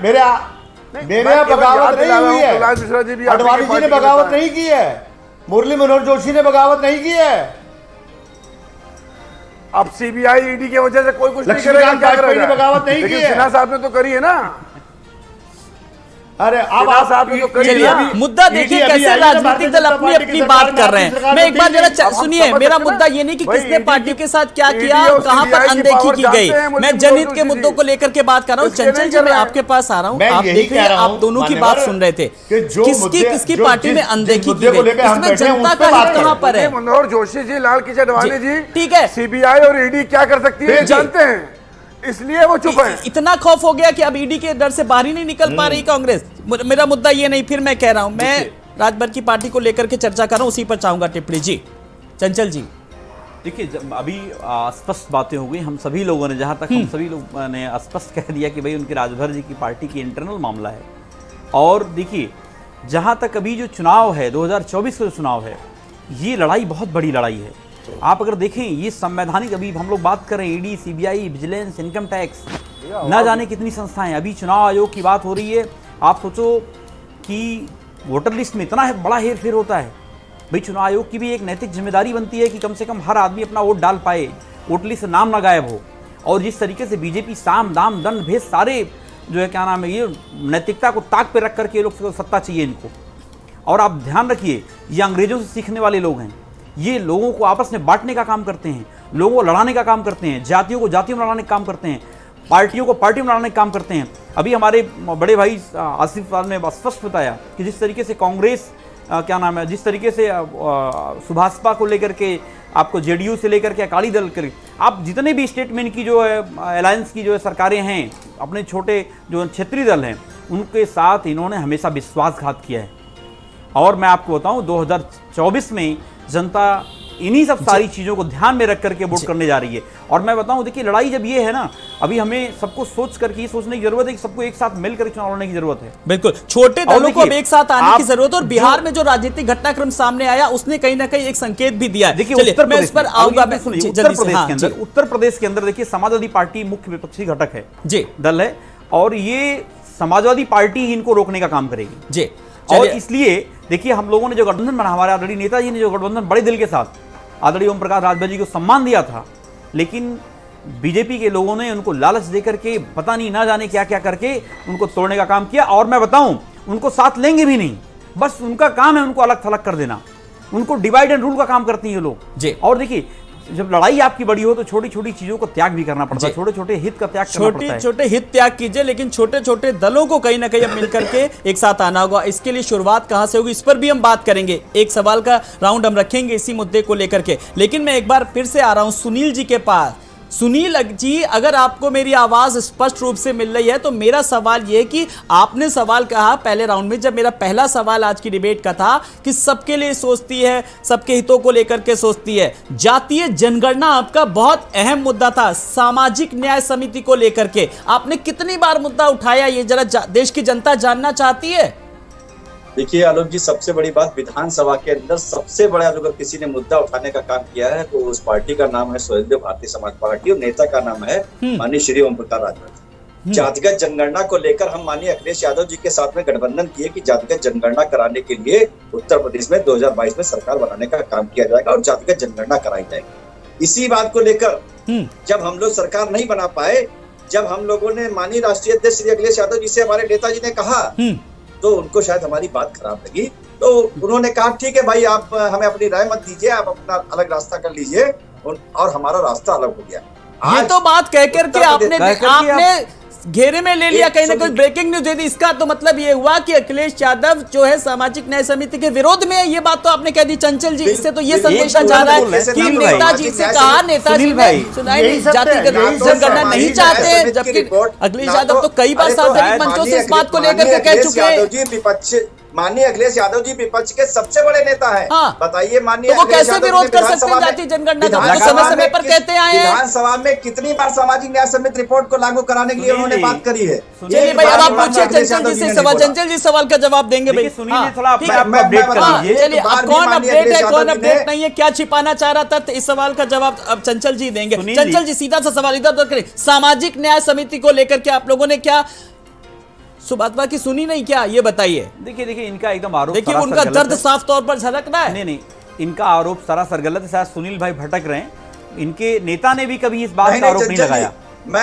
बगावत नहीं हुई है, अडवाणी जी ने बगावत नहीं की है, मुरली मनोहर जोशी ने बगावत नहीं की है। अब सीबीआई ईडी की वजह से कोई कुछ नहीं करेगा, लक्ष्मीकांत क्या वाजपेयी ने करेगा? बगावत नहीं की लेकिन है। सिन्हा साहब ने तो करी है ना। अरे अब सिन्हा साहब ने तो करी चलिए, है। मुद्दा देखिए कैसे राजनीतिक दल अपनी अपनी बात कर रहे हैं। मैं एक बार जरा सुनिए, मेरा मुद्दा ये नहीं कि किसने पार्टी के साथ क्या किया और कहां पर अनदेखी की गई, मैं जनहित के मुद्दों को लेकर के बात कर रहा हूं। चंचल जी, मैं आपके पास आ रहा हूं, आप देख रहे हैं, आप दोनों की बात सुन रहे थे, किसकी पार्टी में अनदेखी की गई, इसमें जनता का हित कहां पर है? मनोहर जोशी जी, लाल किशन अडवाणी जी, ठीक है, सीबीआई और ईडी क्या कर सकती है जानते हैं, इसलिए वो चुप है। इतना खौफ हो गया कि अब ईडी के डर से बाहर ही नहीं निकल पा रही कांग्रेस। मेरा मुद्दा ये नहीं, फिर मैं कह रहा हूं, मैं राजभर की पार्टी को लेकर के चर्चा कर रहा हूं, उसी पर चाहूंगा टिप्पणी। जी चंचल जी, देखिए, जब अभी स्पष्ट बातें हो गई, हम सभी लोगों ने, जहां तक हम सभी लोगों ने स्पष्ट कह दिया कि भाई उनके राजभर जी की पार्टी की इंटरनल मामला है। और देखिए, जहां तक अभी जो चुनाव है 2024 का जो चुनाव है, ये लड़ाई बहुत बड़ी लड़ाई है। आप अगर देखें, ये संवैधानिक, अभी हम लोग बात कर रहे हैं ED, CBI, vigilance, income tax, ना जाने कितनी संस्थाएं, अभी चुनाव आयोग की बात हो रही है। आप सोचो कि वोटर लिस्ट में इतना बड़ा हेर फेर होता है, भाई चुनाव आयोग की भी एक नैतिक जिम्मेदारी बनती है कि कम से कम हर आदमी अपना वोट डाल पाए, वोटर लिस्ट से नाम ना गायब हो। और जिस तरीके से बीजेपी साम दाम दंड भेद सारे जो है, क्या नाम है, ये नैतिकता को ताक पे रख करके ये लोग सत्ता चाहिए इनको। और आप ध्यान रखिए, ये अंग्रेजों से सीखने वाले लोग हैं, ये लोगों को आपस में बांटने का काम करते हैं, लोगों को लड़ाने का काम करते हैं, जातियों को जातियों में लड़ाने का काम करते हैं, पार्टियों को पार्टियों में लड़ाने का काम करते हैं। अभी हमारे बड़े भाई आसिफ साहब ने स्पष्ट बताया कि जिस तरीके से कांग्रेस क्या नाम है, जिस तरीके से सुभाषपा को लेकर के, आपको जेडीयू से लेकर के अकाली दल कर, आप जितने भी स्टेट में इनकी जो है अलायंस की जो है सरकारें हैं, अपने छोटे जो क्षेत्रीय दल हैं, उनके साथ इन्होंने हमेशा विश्वासघात किया है। और मैं आपको बताऊं, 2024 में जनता इन्हीं सब सारी चीजों को ध्यान में रख करके वोट करने जा रही है। और मैं बताऊं, देखिए, लड़ाई जब ये है ना, अभी हमें सबको सोच करके ये सोचने की जरूरत है कि सबको एक साथ मिलकर चुनाव लड़ने की जरूरत है। बिल्कुल, छोटे दलों को अब एक साथ आने की जरूरत है। और बिहार में जो राजनीतिक घटनाक्रम सामने आया, उसने कहीं ना कहीं एक संकेत भी दिया है। देखिए, उत्तर उत्तर प्रदेश पर आऊंगा, उत्तर प्रदेश के अंदर देखिए, समाजवादी पार्टी मुख्य विपक्षी घटक है, जी, दल है, और ये समाजवादी पार्टी ही इनको रोकने का काम करेगी। जी, और इसलिए देखिए, हम लोगों ने जो गठबंधन बना, हमारे आदरणीय नेताजी ने जो गठबंधन बड़े दिल के साथ आदरणीय ओम प्रकाश राजभर जी को सम्मान दिया था, लेकिन बीजेपी के लोगों ने उनको लालच देकर के, पता नहीं ना जाने क्या क्या करके उनको तोड़ने का काम किया। और मैं बताऊं, उनको साथ लेंगे भी नहीं, बस उनका काम है उनको अलग थलग कर देना, उनको डिवाइड एंड रूल का काम करती हैं ये लोग जी। और देखिए, जब लड़ाई आपकी बड़ी हो तो छोटी छोटी चीजों को त्याग भी करना पड़ता है, छोटे छोटे हित का त्याग करना पड़ता है। छोटे हित त्याग कीजिए, लेकिन छोटे छोटे दलों को कहीं ना कहीं अब मिलकर के एक साथ आना होगा। इसके लिए शुरुआत कहां से होगी, इस पर भी हम बात करेंगे। एक सवाल का राउंड हम रखेंगे इसी मुद्दे को लेकर के। लेकिन मैं एक बार फिर से आ रहा हूं सुनील जी के पास। सुनील जी, अगर आपको मेरी आवाज स्पष्ट रूप से मिल रही है तो मेरा सवाल यह कि आपने सवाल कहा पहले राउंड में, जब मेरा पहला सवाल आज की डिबेट का था कि सबके लिए सोचती है, सबके हितों को लेकर के सोचती है। जातीय जनगणना आपका बहुत अहम मुद्दा था, सामाजिक न्याय समिति को लेकर के आपने कितनी बार मुद्दा उठाया, ये जरा देश की जनता जानना चाहती है। देखिए आलोक जी, सबसे बड़ी बात, विधानसभा के अंदर सबसे बड़ा अगर किसी ने मुद्दा उठाने का काम किया है तो उस पार्टी का नाम है स्वतंत्र भारतीय समाज पार्टी, और नेता का नाम है माननीय श्री ओम प्रकाश राजभर। जातिगत जनगणना को लेकर हम माननीय अखिलेश यादव जी के साथ में गठबंधन किए कि जातिगत जनगणना कराने के लिए उत्तर प्रदेश में 2022 में सरकार बनाने का काम किया जाएगा और जातिगत जनगणना कराई जाएगी। इसी बात को लेकर जब हम लोग सरकार नहीं बना पाए, जब हम लोगों ने माननीय राष्ट्रीय अध्यक्ष श्री अखिलेश यादव जी से हमारे नेताजी ने कहा, तो उनको शायद हमारी बात खराब लगी, तो उन्होंने कहा ठीक है भाई, आप हमें अपनी राय मत दीजिए, आप अपना अलग रास्ता कर लीजिए, और हमारा रास्ता अलग हो गया। ये तो बात कह करके आपने घेरे में ले लिया, एक कहीं ना सुन- कहीं ब्रेकिंग न्यूज दे दी। इसका तो मतलब ये हुआ कि अखिलेश यादव जो है सामाजिक न्याय समिति के विरोध में है। ये बात तो आपने कह दी चंचल जी, इससे तो ये संदेशा जा रहा है कि सुनील भाई, नेताजी से कहा, नेताजी सुनील ने भाई, सुनाई यही सब है, जातिगत यही सब जनगणना है। नहीं सामाजिक चाहते न्याय हैं, समिति की जबकि रिपोर्ट अखिलेश ना यादव तो कई बार अरे सार्वजनिक मंचों से इस बात को लेकर के कह चुके हैं। माननीय अखिलेश यादव जी विपक्ष के सबसे बड़े नेता हैं। हाँ। बताइए माननीय तो वो अखिलेश कैसे यादव जी विरोध कर विधानसभा सकते हैं में- जाति जनगणना का? विधानसभा समय समय में पर किस- कहते आए हैं। विधानसभा में कितनी बार सामाजिक न्याय समिति रिपोर्ट को लागू कराने के लिए सुनील उन्होंने जी, बात करी है। सुनील चलिए एक भाई, बार अब आप माननीय पूछिए अखिलेश चंचल यादव जी से ने सवाल। बोला। चंचल जी सवाल का जवाब देंगे भाई। देखिए सुनील हाँ, जी, थोड़ा ठीक अपने है। आप को मैं अपडेट बता कर रहा लीजिए। हूं। चलिए, एक बार अब भी कौन माननीय अपडेट अखिलेश है कौन यादव जी अपडेट ने- नहीं है, क्या छिपाना चाह रहा था, तो इस सवाल का जवाब अब चंचल जी देंगे। सुनील चंचल जी। जी सीधा सा सवाल इधर उधर करें। सामाजिक न्याय समिति को लेकर के आप लोगों ने क्या सुबातवा की सुनी नहीं क्या, ये बताइए। देखिए इनका एकदम आरोप देखिए सरासर उनका गलत दर्द है। साफ तौर पर झलक रहा है। नहीं, इनका आरोप सरासर गलत है। शायद सुनील भाई भटक रहे हैं। इनके नेता ने भी कभी इस बात का आरोप नहीं लगाया।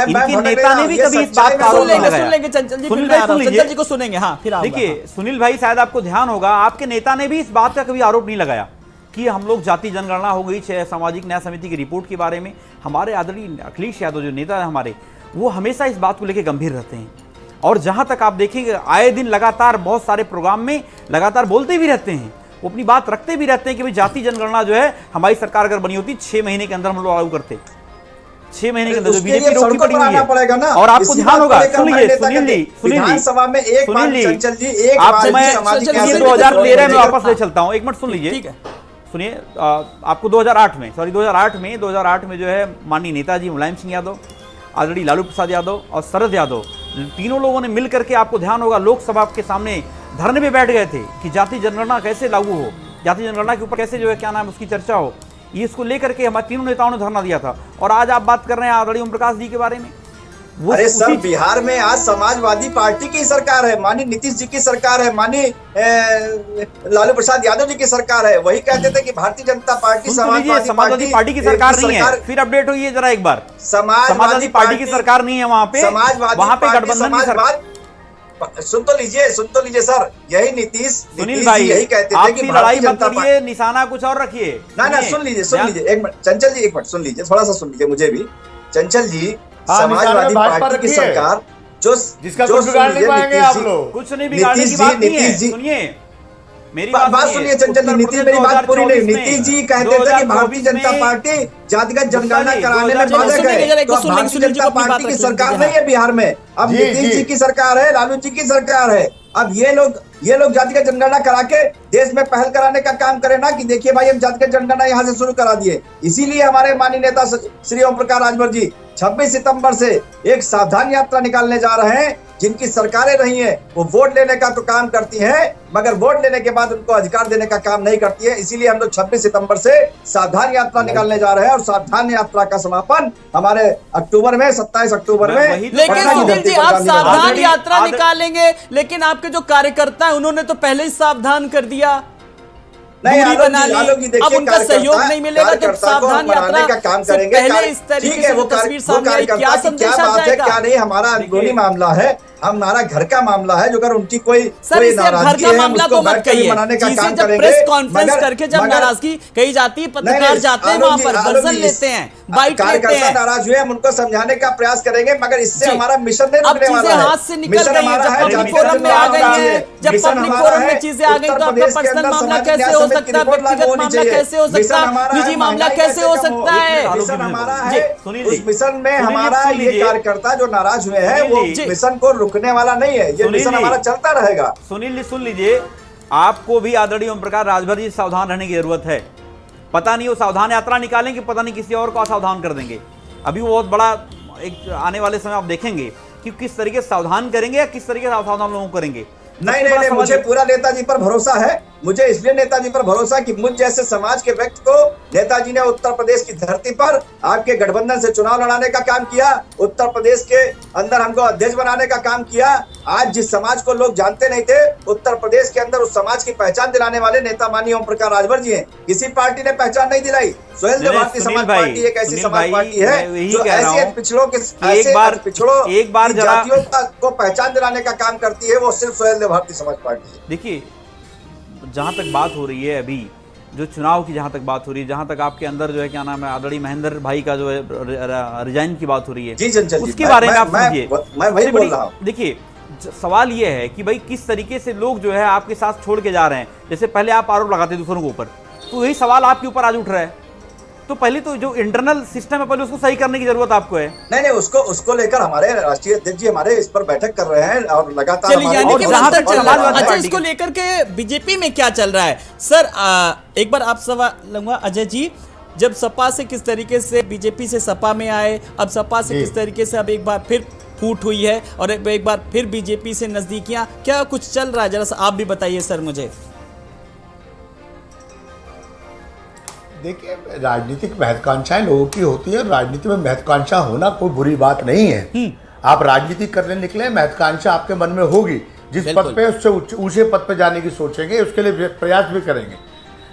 इनके नेता ने भी कभी इस बात का आरोप सुन नहीं लेंगे लगाया। सुन लेंगे चंचल जी, सुनील फिर भाई मैं सुन चंचल लीजिए। जी को सुनेंगे। हाँ, फिर आऊंगा। देखिए सुनील भाई, शायद आपको ध्यान होगा, आपके नेता ने भी इस बात का कभी आरोप नहीं लगाया कि हम लोग जाति जनगणना हो गई सामाजिक न्याय समिति की रिपोर्ट के बारे में। हमारे आदरणीय अखिलेश यादव जो नेता है हमारे, वो हमेशा इस बात को लेकर गंभीर रहते हैं। और जहां तक आप देखेंगे, आए दिन लगातार बहुत सारे प्रोग्राम में लगातार बोलते भी रहते हैं, वो अपनी बात रखते भी रहते हैं कि भाई जाति जनगणना जो है हमारी सरकार अगर बनी होती 6 महीने के अंदर हम लोग लागू करते। 6 महीने के अंदर जो उसके लिए बीजेपी रोकी सड़कों पड़ी पर हुई आना है। पड़ेगा ना। और आपको इसी ध्यान बात को होगा, लेकर सुन हमारे लीजिए नेता सुनील जी, कहते हैं, सुनील जी, विधानसभा में एक बार सुनील जी, चंचल जी एक आप बार मैं सामाजिक चंचल न्याय जी, समिति 2013 में को- वापस ले चलता हूं, एक मिनट सुन लीजिए। ठीक है। सुनिए, आपको 2008 में जो है माननीय नेताजी मुलायम सिंह यादव, आदरणीय लालू प्रसाद यादव और शरद यादव, तीनों लोगों ने मिलकर के, आपको ध्यान होगा, लोकसभा के सामने धरने पे बैठ गए थे कि जाति जनगणना कैसे लागू हो, जाति जनगणना के ऊपर कैसे जो है क्या नाम उसकी चर्चा हो। ये इसको लेकर के हमारे तीनों नेताओं ने धरना दिया था। और आज आप बात कर रहे हैं आदरणीय ओम प्रकाश जी के बारे में। वो अरे सर, उसी- बिहार में आज समाजवादी पार्टी की सरकार है, माननीय नीतीश जी की सरकार है, माननीय लालू प्रसाद यादव जी की सरकार है। वही कहते थे कि भारतीय जनता पार्टी सुन तो लीजिए, समाजवादी पार्टी की सरकार नहीं है। फिर अपडेट होइए जरा एक बार। समाजवादी पार्टी की सरकार नहीं है वहां पे, वहां पे गठबंधन की सरकार। सुन तो लीजिए सर, यही नीतीश सुनील भाई, यही कहते थे आपकी कि लड़ाई भारतीय मत जनता करिए, निशाना कुछ और रखिए। ना सुन लीजिए एक मिनट चंचल जी, एक मिनट सुन लीजिए, थोड़ा सा सुन लीजिए मुझे भी। चंचल जी, समाजवादी पार्टी की सरकार जो जिसका कुछ बिगाड़ नहीं पाएंगे आप लोग। कुछ नहीं बिगाड़ने की बात नहीं है। सुनिए मेरी बात सुनिए चंचल जी, नीतीश मेरी बात पूरी नहीं। नीतीश जी कहते थे कि भारतीय जनता पार्टी जातिगत जनगणना कराने में बाधक है, तो भारतीय जनता पार्टी की सरकार नहीं है बिहार में। अब नीतीश जी की सरकार है, लालू जी की सरकार है। अब ये लोग जातिगत जनगणना करा के देश में पहल कराने का काम करें ना, कि देखिए भाई हम जातिगत जनगणना यहाँ से शुरू करा दिए। इसीलिए हमारे माननीय नेता श्री ओम प्रकाश राजभर जी 26 सितंबर से एक सावधान यात्रा निकालने जा रहे हैं। जिनकी सरकारें रही हैं वो वोट लेने का तो काम करती हैं, मगर वोट लेने के बाद उनको अधिकार देने का काम नहीं करती है। इसीलिए हम लोग 26 सितंबर से सावधान यात्रा निकालने जा रहे हैं, और सावधान यात्रा का समापन हमारे अक्टूबर में 27 अक्टूबर में। लेकिन सुनील जी, आप सावधान यात्रा निकालेंगे, लेकिन आपके जो कार्यकर्ता है उन्होंने तो पहले ही सावधान कर दिया, दूरी बना ली। अब उनका सहयोग नहीं मिलेगा तो सावधान यात्रा का काम से करेंगे। पहले इस तरीके से वो तस्वीर सामने आई, क्या संदेश आ जाएगा? क्या नहीं, हमारा अंदरूनी मामला है, हमारा घर का मामला है। जो अगर उनकी कोई सर, इसे घर नाराजगी का है, मामला उसको तो मत बैठ के कहिए। मनाने का जिसे काम जब करेंगे। प्रेस कॉन्फ्रेंस मगर- करके जब मगर- नाराजगी कही जाती है, पत्रकार जाते हैं वहां पर, वर्जन लेते हैं, बाइट लेते कार्यकर्ता हैं। नाराज हुए, हम उनको समझाने का प्रयास करेंगे, मगर इससे जी। हमारा मिशन नहीं अब रुकने चीजें वाला है। हाथ से निकल मिशन गई हैं, हमारा जब है पब्लिक जातिगत फोरम में आ गई जनगणना हैं, जब मिशन पब्लिक हमारा फोरम में है, चीजें आ गई तो उत्तर आपका प्रदेश के पर्सनल अंदर मामला समाज कैसे न्याय हो समिति सकता है, की रिपोर्ट लागू व्यक्तिगत होनी मामला चाहिए। कैसे हो मिशन सकता है, हमारा निजी है, मामला महंगाई कैसे हो कम सकता एक है? मिनट, मिशन हमारा जी, है, सुनील उस जी, मिशन में सुनील जी, हमारा सुन ये लीजिए। कार्यकर्ता जो नाराज हुए हैं वो सुनील जी। मिशन को रुकने वाला नहीं है। ये सुनील मिशन जी। हमारा चलता रहेगा। सुनील जी सुन लीजिए, आपको भी आदरणीय ओम प्रकाश राजभर जी सावधान रहने की जरूरत है। पता नहीं वो सावधान यात्रा निकालेंगे, पता नहीं किसी और को असावधान कर देंगे। अभी वो बहुत बड़ा एक आने वाले समय आप देखेंगे कि किस तरीके से सावधान करेंगे या किस तरीके से असावधान लोगों को करेंगे। नहीं, मुझे पूरा नेताजी पर भरोसा है। मुझे इसलिए नेताजी पर भरोसा कि मुझ जैसे समाज के व्यक्ति को नेताजी ने उत्तर प्रदेश की धरती पर आपके गठबंधन से चुनाव लड़ाने का काम किया, उत्तर प्रदेश के अंदर हमको अध्यक्ष बनाने का काम किया। आज जिस समाज को लोग जानते नहीं थे, उत्तर प्रदेश के अंदर उस समाज की पहचान दिलाने वाले नेता माननीय ओम प्रकाश राजभर जी हैं। किसी पार्टी ने पहचान नहीं दिलाई। स्वयं भारतीय समाज पार्टी एक ऐसी समाज पार्टी है जो ऐसे पिछड़ों के एक बार जातियों को पहचान दिलाने का काम करती है, वो सिर्फ स्वयं भारतीय समाज पार्टी है। देखिए, जहां तक बात हो रही है अभी जो चुनाव की जहाँ तक बात हो रही है, जहाँ तक आपके अंदर जो है क्या नाम है आदरणीय महेंद्र भाई का जो है रिजाइन की बात हो रही है, जी चंचल जी, उसके बारे में आप समझिए। मैं वही बोल रहा हूँ। देखिए सवाल ये है कि भाई किस तरीके से लोग जो है आपके साथ छोड़ के जा रहे हैं। जैसे पहले आप आरोप लगाते दूसरों के ऊपर, तो यही सवाल आपके ऊपर आज उठ रहा है। तो पहले तो जो इंटरनल सिस्टम है पहले उसको सही करने की जरूरत आपको है। नहीं उसको लेकर हमारे राष्ट्रीय अध्यक्ष जी हमारे इस पर बैठक कर रहे हैं और लगातार चलिए, यानी कि जहाँ मंथन तक चल रहा है। अच्छा, पार्टी इसको लेकर के बीजेपी में क्या चल रहा है सर? एक बार आप सवाल लूंगा अजय जी, जब सपा से किस तरीके से बीजेपी से सपा में आए, अब सपा से किस तरीके से अब एक बार फिर फूट हुई है और एक बार फिर बीजेपी से नजदीकियां, क्या कुछ चल रहा है? जरा सा आप भी बताइए सर मुझे। देखिए, राजनीतिक महत्वाकांक्षाएं लोगों की होती है। राजनीति में महत्वाकांक्षा होना कोई बुरी बात नहीं है। आप राजनीति करने निकले, महत्वाकांक्षा आपके मन में होगी, जिस पद पे उससे ऊंचे पद पे जाने की सोचेंगे, उसके लिए प्रयास भी करेंगे।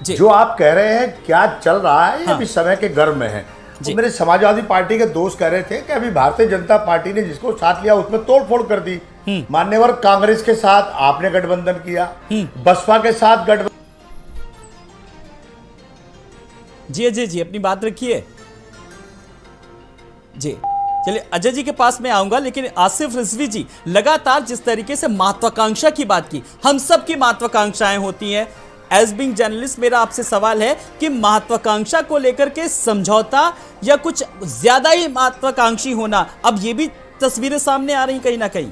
जो आप कह रहे हैं क्या चल रहा है, ये अभी समय के गर्भ में है। तो मेरे समाजवादी पार्टी के दोस्त कह रहे थे कि अभी भारतीय जनता पार्टी ने जिसको साथ लिया उसमें तोड़फोड़ कर दी। मान्यवर कांग्रेस के साथ आपने गठबंधन किया, बसपा के साथ गठबंधन। जी अजय जी अपनी बात रखिए जी। चलिए अजय जी के पास मैं आऊंगा, लेकिन आसिफ रिजवी जी, लगातार जिस तरीके से महत्वाकांक्षा की बात की, हम सब की महत्वाकांक्षाएं होती हैं। एज बीइंग जर्नलिस्ट मेरा आपसे सवाल है कि महत्वाकांक्षा को लेकर के समझौता या कुछ ज्यादा ही महत्वाकांक्षी होना, अब ये भी तस्वीरें सामने आ रही कहीं ना कहीं।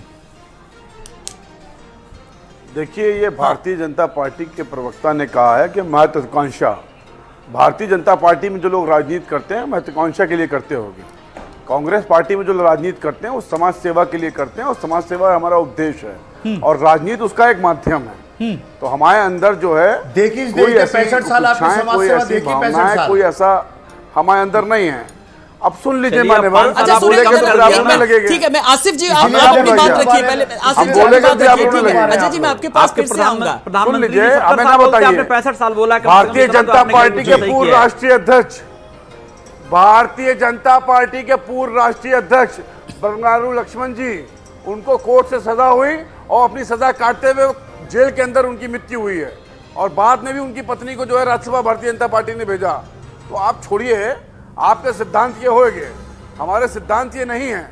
देखिए, ये भारतीय जनता पार्टी के प्रवक्ता ने कहा है कि महत्वाकांक्षा, भारतीय जनता पार्टी में जो लोग राजनीति करते हैं महत्वाकांक्षा के लिए करते होंगे। कांग्रेस पार्टी में जो राजनीति करते हैं वो समाज सेवा के लिए करते हैं और समाज सेवा हमारा उद्देश्य है और राजनीति उसका एक माध्यम है। तो हमारे अंदर जो है देखिए 65 साल आपने समाज सेवा देखी, 65 साल कोई ऐसा हमारे अंदर नहीं है। अब सुन लीजिए मान्यवर, अच्छा लगेगा। ठीक है, मैं आसिफ जी आप अपनी बात रखिए पहले। आसिफ जी अपनी बात रखिए, ठीक है। अजय जी मैं आपके पास फिर से आऊंगा। सुन लीजिए, हमें ना बताइए। 65 साल बोला भारतीय जनता पार्टी के पूर्व राष्ट्रीय अध्यक्ष, भारतीय जनता पार्टी के पूर्व राष्ट्रीय अध्यक्ष बंगारू लक्ष्मण जी, उनको कोर्ट से सजा हुई और अपनी सजा काटते हुए जेल के अंदर उनकी मृत्यु हुई है और बाद में भी उनकी पत्नी को जो है राज्यसभा भारतीय जनता पार्टी ने भेजा। तो आप छोड़िए, आपके सिद्धांत ये होंगे, हमारे सिद्धांत ये नहीं है।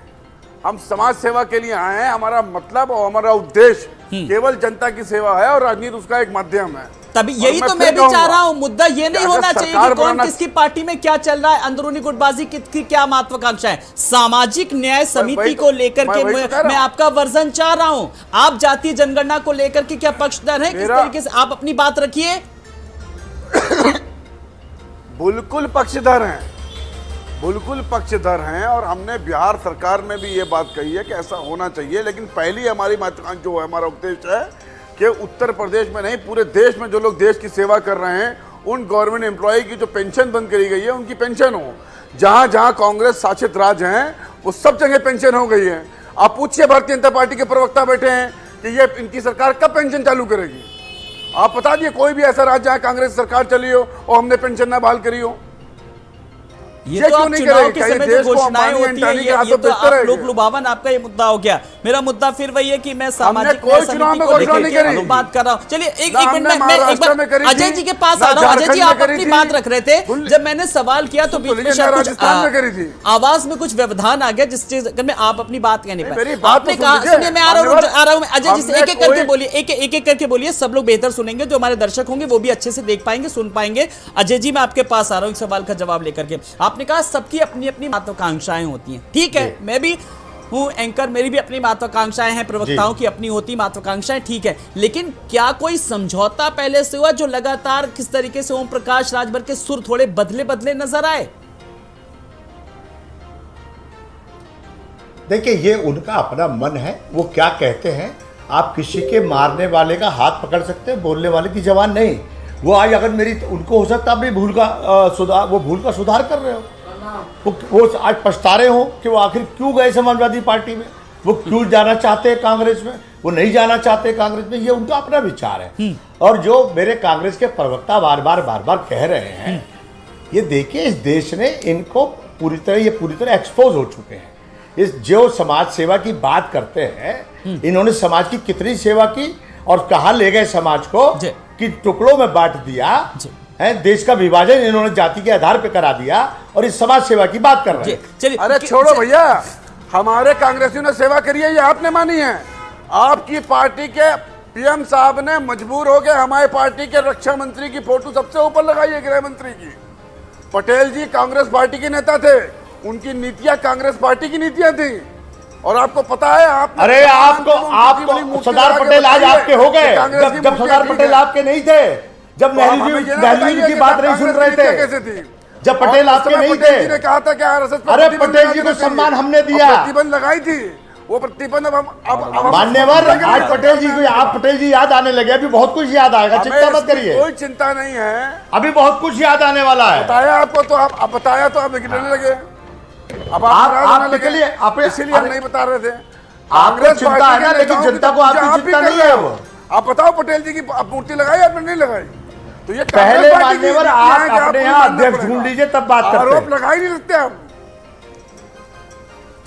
हम समाज सेवा के लिए आए हैं, हमारा मतलब और हमारा उद्देश्य केवल जनता की सेवा है और राजनीति उसका एक माध्यम है। तभी यही तो मैं भी चाह रहा हूं, मुद्दा ये नहीं होना चाहिए कि कौन किसकी पार्टी में क्या चल रहा है, अंदरूनी गुटबाजी की क्या महत्वाकांक्षा है। सामाजिक न्याय समिति को लेकर के मैं आपका वर्जन चाह रहा हूं। आप जातीय जनगणना को लेकर के क्या पक्षधर हैं? किस तरीके से आप अपनी बात रखिए। बिल्कुल पक्षधर हैं, बिल्कुल पक्षधर हैं और हमने बिहार सरकार में भी ये बात कही है कि ऐसा होना चाहिए। लेकिन पहली हमारी महत्वाकांक्षा जो है, हमारा उद्देश्य है कि उत्तर प्रदेश में नहीं पूरे देश में जो लोग देश की सेवा कर रहे हैं उन गवर्नमेंट एम्प्लॉय की जो पेंशन बंद करी गई है उनकी पेंशन हो। जहां जहां कांग्रेस शासित राज्य हैं वो सब जगह पेंशन हो गई है। आप पूछिए भारतीय जनता पार्टी के प्रवक्ता बैठे हैं कि ये इनकी सरकार कब पेंशन चालू करेगी। आप बता दिए कोई भी ऐसा राज्य जहां कांग्रेस सरकार चली हो और हमने पेंशन ना बहाल करी हो। ये तो आप चुनाव के समय जो घोषणाएं होती है, ये तो आप लोक लुभावन आपका ये मुद्दा हो गया। मेरा मुद्दा फिर वही है कि मैं सामाजिक न्याय समिति को लेकर बात कर रहा हूँ। चलिए एक मिनट मैं एक बार अजय जी के पास आ रहा हूँ। अजय जी आप अपनी बात रख रहे थे, जब मैंने सवाल किया तो बीच में कुछ आवाज में कुछ व्यवधान आ गया जिस चीज में आप अपनी बात कह नहीं पाए। आपने कहा, सुनिए मैं आ रहा हूँ अजय जी से, एक एक करके बोलिए, एक एक करके बोलिए, सब लोग बेहतर सुनेंगे, जो हमारे दर्शक होंगे वो भी अच्छे से देख पाएंगे, सुन पाएंगे। अजय जी मैं आपके पास आ रहा हूँ एक सवाल का जवाब लेकर के। आपने कहा सबकी अपनी अपनी महत्वाकांक्षाएं होती हैं, ठीक है, मैं भी हूं एंकर, मेरी भी अपनी महत्वाकांक्षाएं हैं, प्रवक्ताओं की अपनी होती महत्वाकांक्षाएं, ठीक है, लेकिन क्या कोई समझौता पहले से हुआ जो लगातार किस तरीके से ओम प्रकाश राजभर के सुर थोड़े बदले बदले नजर आए? देखिए, ये उनका अपना मन है, वो क्या कहते हैं। आप किसी के मारने वाले का हाथ पकड़ सकते हैं, बोलने वाले की जबान नहीं। वो आज अगर मेरी, उनको हो सकता अपनी भूल का सुधार कर रहे हो, वो आज पछता रहे हो कि वो आखिर क्यों गए समाजवादी पार्टी में, वो क्यों जाना चाहते हैं कांग्रेस में, वो नहीं जाना चाहते कांग्रेस में, ये उनका अपना विचार है। और जो मेरे कांग्रेस के प्रवक्ता बार बार कह रहे हैं, ये देखिए इस देश ने इनको पूरी तरह एक्सपोज हो चुके हैं। इस जो समाज सेवा की बात करते हैं, इन्होंने समाज की कितनी सेवा की और कहाँ ले गए समाज को कि टुकड़ों में बांट दिया। है। देश का विभाजन इन्होंने जाति के आधार पे करा दिया और इस समाज सेवा की बात कर रहे हैं। चलिए अरे छोड़ो भैया, हमारे कांग्रेसियों ने सेवा करी है, ये आपने मानी है। आपकी पार्टी के पीएम साहब ने मजबूर हो गए हमारी पार्टी के रक्षा मंत्री की फोटो सबसे ऊपर लगाई है, गृह मंत्री की। पटेल जी कांग्रेस पार्टी के नेता थे, उनकी नीतियां कांग्रेस पार्टी की नीतियां थी। और आपको पता है अरे आपको सरदार पटेल आज आपके हो गए, जब सरदार पटेल आपके नहीं थे, जब नेहरू जी की बात नहीं सुन रहे थे, जब पटेल आपके नहीं थे, कहा था कि आरएसएस अरे पटेल जी को सम्मान हमने दिया, प्रतिबंध लगाई थी, वो प्रतिबंध अब मान्यवर आज पटेल जी को, आप पटेल जी याद आने लगे, अभी बहुत कुछ याद आएगा, चिंता मत करिए, कोई चिंता नहीं है, अभी बहुत कुछ याद आने वाला है। बताया आपको तो आप बताया तो आप निकलने लगे, अब आप निकलिए, आप इसीलिए हम नहीं बता रहे थे। आपको चिंता है ना, लेकिन जनता को आपकी चिंता नहीं है। अब आप बताओ पटेल जी की मूर्ति लगाई आपने नहीं लगाई? तो ये पहले मान्यवर आप अपने यहाँ अध्यक्ष ढूंढ लीजिए तब बात करते हैं। आरोप लगा ही नहीं सकते आप।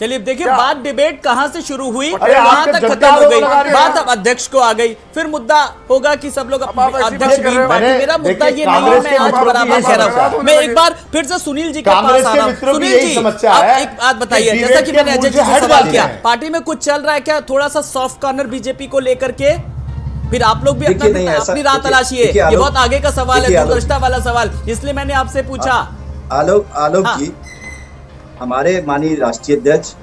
चलिए देखिए, बात डिबेट कहां से शुरू हुई, अरे कहां आपके तक खत्म जनता हो गई, लोग लगा रहे बात हैं। अब अध्यक्ष को आ गई, फिर मुद्दा होगा कि सब लोग अब आप ऐसी अध्यक्ष बात कर की रहे हो। पार्टी। मेरा मुद्दा देखिए, ये नहीं है, कांग्रेस मैं के आज मित्रों की बराबर यही कह रहा हूं। समस्या है। मैं एक बार फिर से सुनील जी के कांग्रेस पास आ के रहा हूं। मित्रों की सुनील यही जी, समस्या अब है एक बात बताइए, कि जैसा कि डिबेट मैंने के अजय जी मूल से से हट सवाल जाते किया, हैं। पार्टी में कुछ चल रहा है क्या, थोड़ा सा सॉफ्ट कॉर्नर बीजेपी को लेकर के, फिर आप लोग भी देखिए, नहीं, ऐसा- अपनी राह देखिए, तलाशिए। देखिए, ये आलोक- बहुत आगे का सवाल है, देखिए, आलोक- दूरदर्शिता वाला सवाल, इसलिए मैंने आपसे पूछा। आलोक हाँ। जी, हमारे माननीय राष्ट्रीय अध्यक्ष,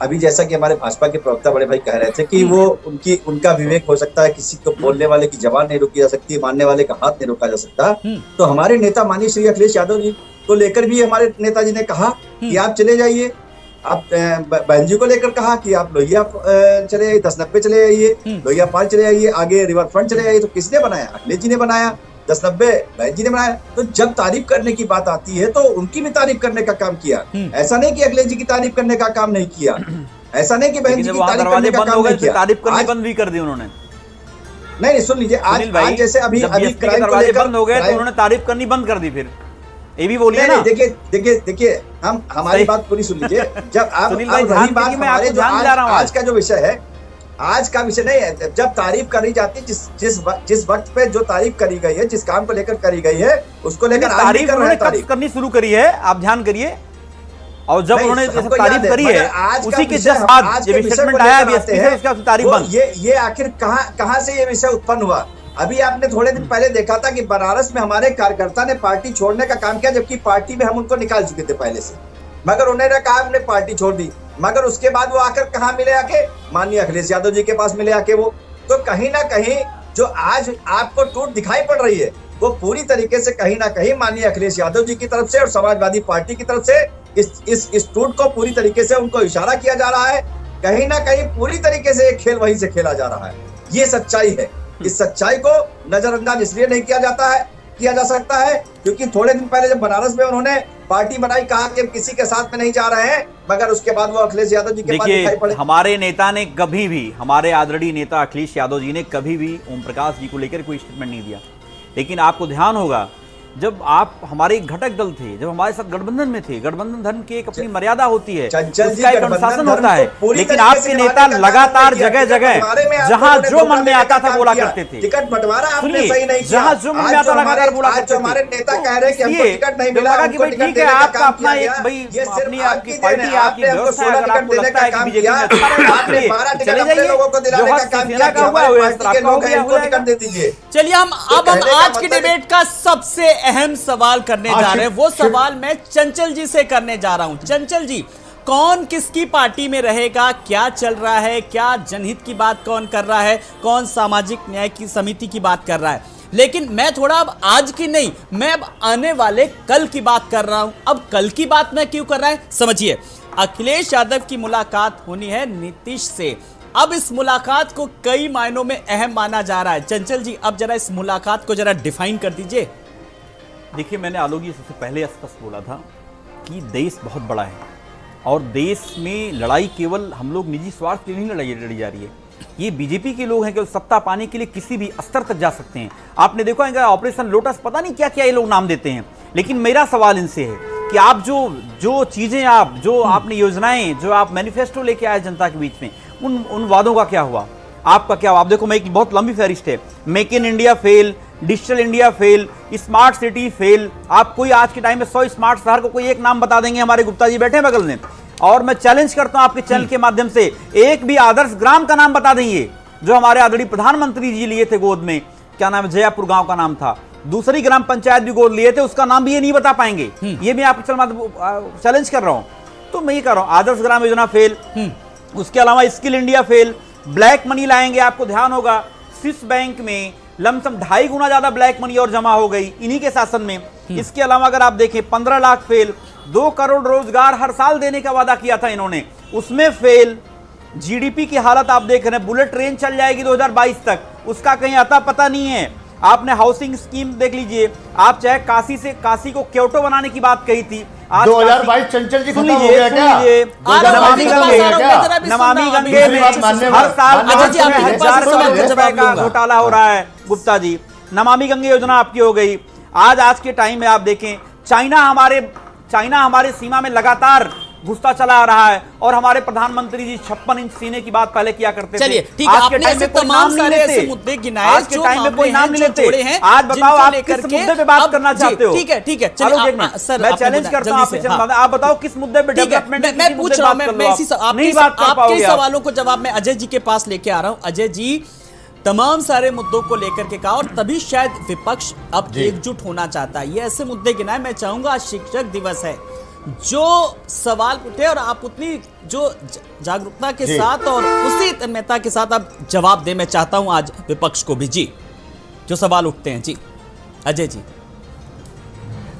अभी जैसा कि हमारे भाजपा के प्रवक्ता बड़े भाई कह रहे थे कि वो उनका विवेक हो सकता है, किसी को बोलने वाले की जबान नहीं रोकी जा सकती, मानने वाले का हाथ नहीं रोका जा सकता। तो हमारे नेता माननीय श्री अखिलेश यादव जी को लेकर भी हमारे नेताजी ने कहा कि आप चले जाइए, आप बहन जी को लेकर कहा कि आप लोहिया चले जाइए, 1090 चले जाइए, लोहिया पाल चले जाइए, आगे रिवर फ्रंट चले जाइए। तो किसने बनाया? अखिलेश जी ने बनाया, 1090 बहन जी ने बनाया। तो जब तारीफ करने की बात आती है तो उनकी भी तारीफ करने का काम किया। ऐसा नहीं कि अखिलेश जी की तारीफ करने का काम नहीं किया, ऐसा नहीं कि बहन जी की तारीफ करने का काम नहीं किया। तारीफ करनी आज- बंद भी कर दी उन्होंने। नहीं, सुन लीजिए, आज सुनील भाई, जैसे अभी जब अभी BSP के क्राइम को दरवाजे लेकर बंद हो गए तो क्राइम- उन्होंने तारीफ करनी बंद कर दी। फिर ये भी बोलिए नहीं, ना। देखिए हमारी सही। बात पूरी सुन लीजिए। जब आप सुनील भाई, अब ध्यान रही बात दीजिए, मैं हमारे आपको जो ध्यान आज दिला रहा हूं आज का जो विषय है, आज का विषय नहीं है। जब तारीफ करी जाती है, जिस वक्त पे जो तारीफ करी गई है, जिस काम को लेकर करी गई है, उसको लेकर आज भी तारीफ कर रहे उन्होंने हैं कब तारीफ। करनी शुरू करी है, आप ध्यान करिए। और जब नहीं, उन्होंने हमको तारीफ याद करी मगर है, आज का उसी के विषय- जस्ट बाद आज जब के ये विषय स्टेटमेंट को आया लेकर बीएसपी आते से, हैं, उसके बाद तारीफ वो बंद। ये आखिर कहाँ से ये विषय उत्पन्न हुआ? अभी आपने थोड़े दिन पहले देखा था कि बनारस में हमारे कार्यकर्ता ने पार्टी छोड़ने का काम किया, जबकि पार्टी में हम उनको निकाल चुके थे पहले से, मगर उन्होंने कहा हमने पार्टी छोड़ दी। मगर उसके बाद वो आकर कहाँ मिले आके? माननीय अखिलेश यादव जी के पास मिले आके। वो तो कहीं ना कहीं जो आज आपको टूट दिखाई पड़ रही है, वो पूरी तरीके से कहीं ना कहीं माननीय अखिलेश यादव जी की तरफ से और समाजवादी पार्टी की तरफ से इस टूट को पूरी तरीके से उनको इशारा किया जा रहा है। कहीं ना कहीं पूरी तरीके से एक खेल वहीं से खेला जा रहा है। ये सच्चाई है। इस सच्चाई को नजरअंदाज इसलिए नहीं किया जा सकता है क्योंकि थोड़े दिन पहले जब बनारस में उन्होंने पार्टी बनाई, कहा कि हम किसी के साथ में नहीं जा रहे हैं, मगर उसके बाद वो अखिलेश यादव जी के पास दिखाई देखिए, पड़े। हमारे नेता ने कभी भी, हमारे आदरणीय नेता अखिलेश यादव जी ने कभी भी ओम प्रकाश जी को लेकर कोई स्टेटमेंट नहीं दिया। लेकिन आपको ध्यान होगा, जब आप हमारे एक घटक दल थे, जब हमारे साथ गठबंधन में थे, गठबंधन धर्म की एक अपनी मर्यादा होती है, चंचल जी, उसका एक गठबंधन अनुशासन धर्म होता है। को पूरी लेकिन तरीके आपके से नेता निभाने का लगातार काम नहीं जगह किया। जगह टिकट बंटवारे में जहां आपने जो धोखा मन में देने आता का था काम बोला किया। करते थे। टिकट बंटवारा आपने सुनिए, सही नहीं किया। जहां जो मन में आज आता जो लगातार बोला आज करते जो हमारे थे। नेता कह रहे हैं कि हमको इसलिए टिकट नहीं जब मिला, लगा कि हमको भाई टिकट ठीक है, देने का आपका काम अपना किया एक गया। भाई ये सिर्फ अपनी आपकी आपकी पार्टी, देन है। आपकी आपने हमको व्यवस्था है, 16 अगर टिकट आपको देने लगता का है कि काम बीजेपी किया। में अच्छा रहेगा, आपने चलिए, 12 टिकट चले अपने जाइए। लोगों को दिलाने जो का हस्त काम सेना किया का कि हुआ हमारे है, पार्टी के आपका हो लोग हैं, गया, इनको हो टिकट जाएगा। दे दीजिए। चलिए अब कहने का आज की मतलब- डिबेट का सबसे अहम सवाल करने जा रहे हैं। वो सवाल मैं चंचल जी से करने जा रहा हूं। चंचल जी, कौन किसकी पार्टी में रहेगा, क्या चल रहा है, क्या जनहित की बात कौन कर रहा है, कौन सामाजिक न्याय की समिति की बात कर रहा है? लेकिन मैं थोड़ा अब आज की नहीं, मैं अब आने वाले कल की बात कर रहा हूं। अब कल की बात मैं क्यों कर रहा है, समझिए। अखिलेश यादव की मुलाकात होनी है नीतीश से। अब इस मुलाकात को कई मायनों में अहम माना जा रहा है। चंचल जी, अब जरा इस मुलाकात को जरा डिफाइन कर दीजिए। देखिए, मैंने आलोक जी सबसे पहले स्पष्ट बोला था कि देश बहुत बड़ा है और देश में लड़ाई केवल हम लोग निजी स्वार्थ के लिए नहीं लड़ी जा रही है। ये बीजेपी के लोग हैं कि सत्ता पाने के लिए किसी भी स्तर तक जा सकते हैं। आपने देखा है ऑपरेशन लोटस, पता नहीं क्या क्या ये लोग नाम देते हैं। लेकिन मेरा सवाल इनसे है कि आप जो चीजें आपने योजनाएं जो आप मैनिफेस्टो लेके आए जनता के बीच में, उन वादों का क्या हुआ? आपका क्या? आप देखो, मैं बहुत लंबी फहरिस्त है। Make in India fail, digital India fail, smart city fail. आप कोई आज के टाइम में 100 स्मार्ट शहर को कोई एक नाम बता देंगे? हमारे गुप्ता जी बैठे हैं बगल में, और मैं चैलेंज करता हूं आपके चैनल के माध्यम से, एक भी आदर्श ग्राम का नाम बता देंगे जो हमारे आदरणीय प्रधानमंत्री जी लिए थे गोद में। क्या नाम है? जयापुर गांव का नाम था। दूसरी ग्राम पंचायत भी गोद लिए थे, उसका नाम भी ये नहीं बता पाएंगे। ये मैं आपके चैलेंज कर रहा हूं। तो मैं ये कर रहा हूं, आदर्श ग्राम योजना फेल, उसके अलावा skill India fail, black money लाएंगे। आपको ध्यान होगा स्विस बैंक में लमसम 2.5 गुना ज्यादा ब्लैक मनी और जमा हो गई इन्हीं के शासन में। इसके अलावा अगर आप देखें 15 लाख फेल, 2 करोड़ रोजगार हर साल देने का वादा किया था इन्होंने, उसमें फेल। जीडीपी की हालत आप देख रहे हैं, बुलेट ट्रेन चल जाएगी 2022 तक, उसका कहीं अता पता नहीं है। आपने हाउसिंग स्कीम देख लीजिए, आप चाहे काशी को क्योटो बनाने की बात कही थी, आज 2022 चंचल जी खत्म हो गया क्या? नमामि गंगे में हर साल 1000 करोड़ रुपए का घोटाला हो रहा है। गुप्ता जी, नमामि गंगे योजना आपकी हो गई। आज के टाइम में आप देखें, चाइना हमारे सीमा में लगातार घुसता चला आ रहा है, और हमारे प्रधानमंत्री जी 56 इंच सीने की बात पहले किया करते थे। चलिए ठीक है, आपने ऐसे तमाम सारे ऐसे मुद्दे गिनाए आज के टाइम में कोई नाम नहीं लेते। आज बताओ आप किस मुद्दे पे बात करना चाहते हो? ठीक है सर, मैं चैलेंज करता हूं आपसे, आप बताओ किस मुद्दे पे डेवलपमेंट। मैं पूछ रहा हूं, मैं इसी आपके सवालों को जवाब मैं अजय जी के पास लेके आ रहा हूं। अजय जी, तमाम सारे मुद्दों को लेकर के कहा, और तभी शायद विपक्ष अब एकजुट होना चाहता है। ये ऐसे मुद्दे गिनाए, मैं चाहूंगा आज शिक्षक दिवस है, जो सवाल उठे और आप उतनी जो जागरूकता के साथ और उसी तन्मयता के साथ आप जवाब दे। मैं चाहता हूं आज विपक्ष को भी जी, जो सवाल उठते हैं। जी अजय जी,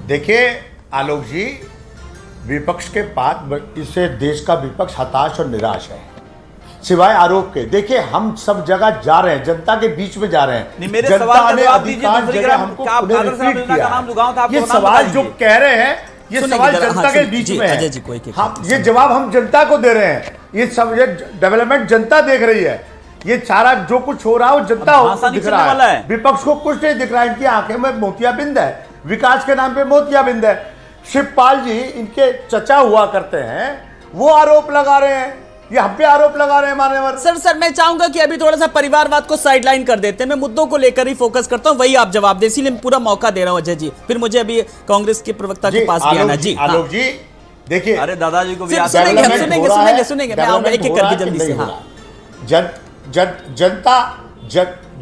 देखिए आलोक जी, विपक्ष के पास इससे देश का विपक्ष हताश और निराश है, सिवाय आरोप के। देखिए, हम सब जगह जा रहे हैं, जनता के बीच में जा रहे हैं। मेरे जनता ने अधिकांश जगह हमको पुनः रिपीट किया। ये सवाल जो कह रहे हैं, ये सवाल जनता के बीच में है। हम ये जवाब हम जनता को दे रहे हैं। ये सब डेवलपमेंट जनता देख रही है। ये सारा जो कुछ हो रहा है वो जनता दिख रहा है। विपक्ष को कुछ नहीं दिख रहा है। इनकी आंखें में मोतियाबिंद है, विकास के नाम पे मोतियाबिंद है। शिवपाल जी इनके चचा हुआ करते हैं, वो आरोप लगा रहे हैं, ये हम पे आरोप लगा रहे हैं मान्यवर। सर मैं चाहूंगा कि अभी थोड़ा सा परिवारवाद को साइडलाइन कर देते हैं, मैं मुद्दों को लेकर ही फोकस करता हूं, वही आप जवाब दे, इसीलिए पूरा मौका दे रहा हूं अजय जी। फिर मुझे अभी कांग्रेस के प्रवक्ता के पास भी आना। जी आलोक जी, देखिए, अरे दादाजी को भी सुनेंगे, मैं आऊंगा एक एक करके जल्दी से।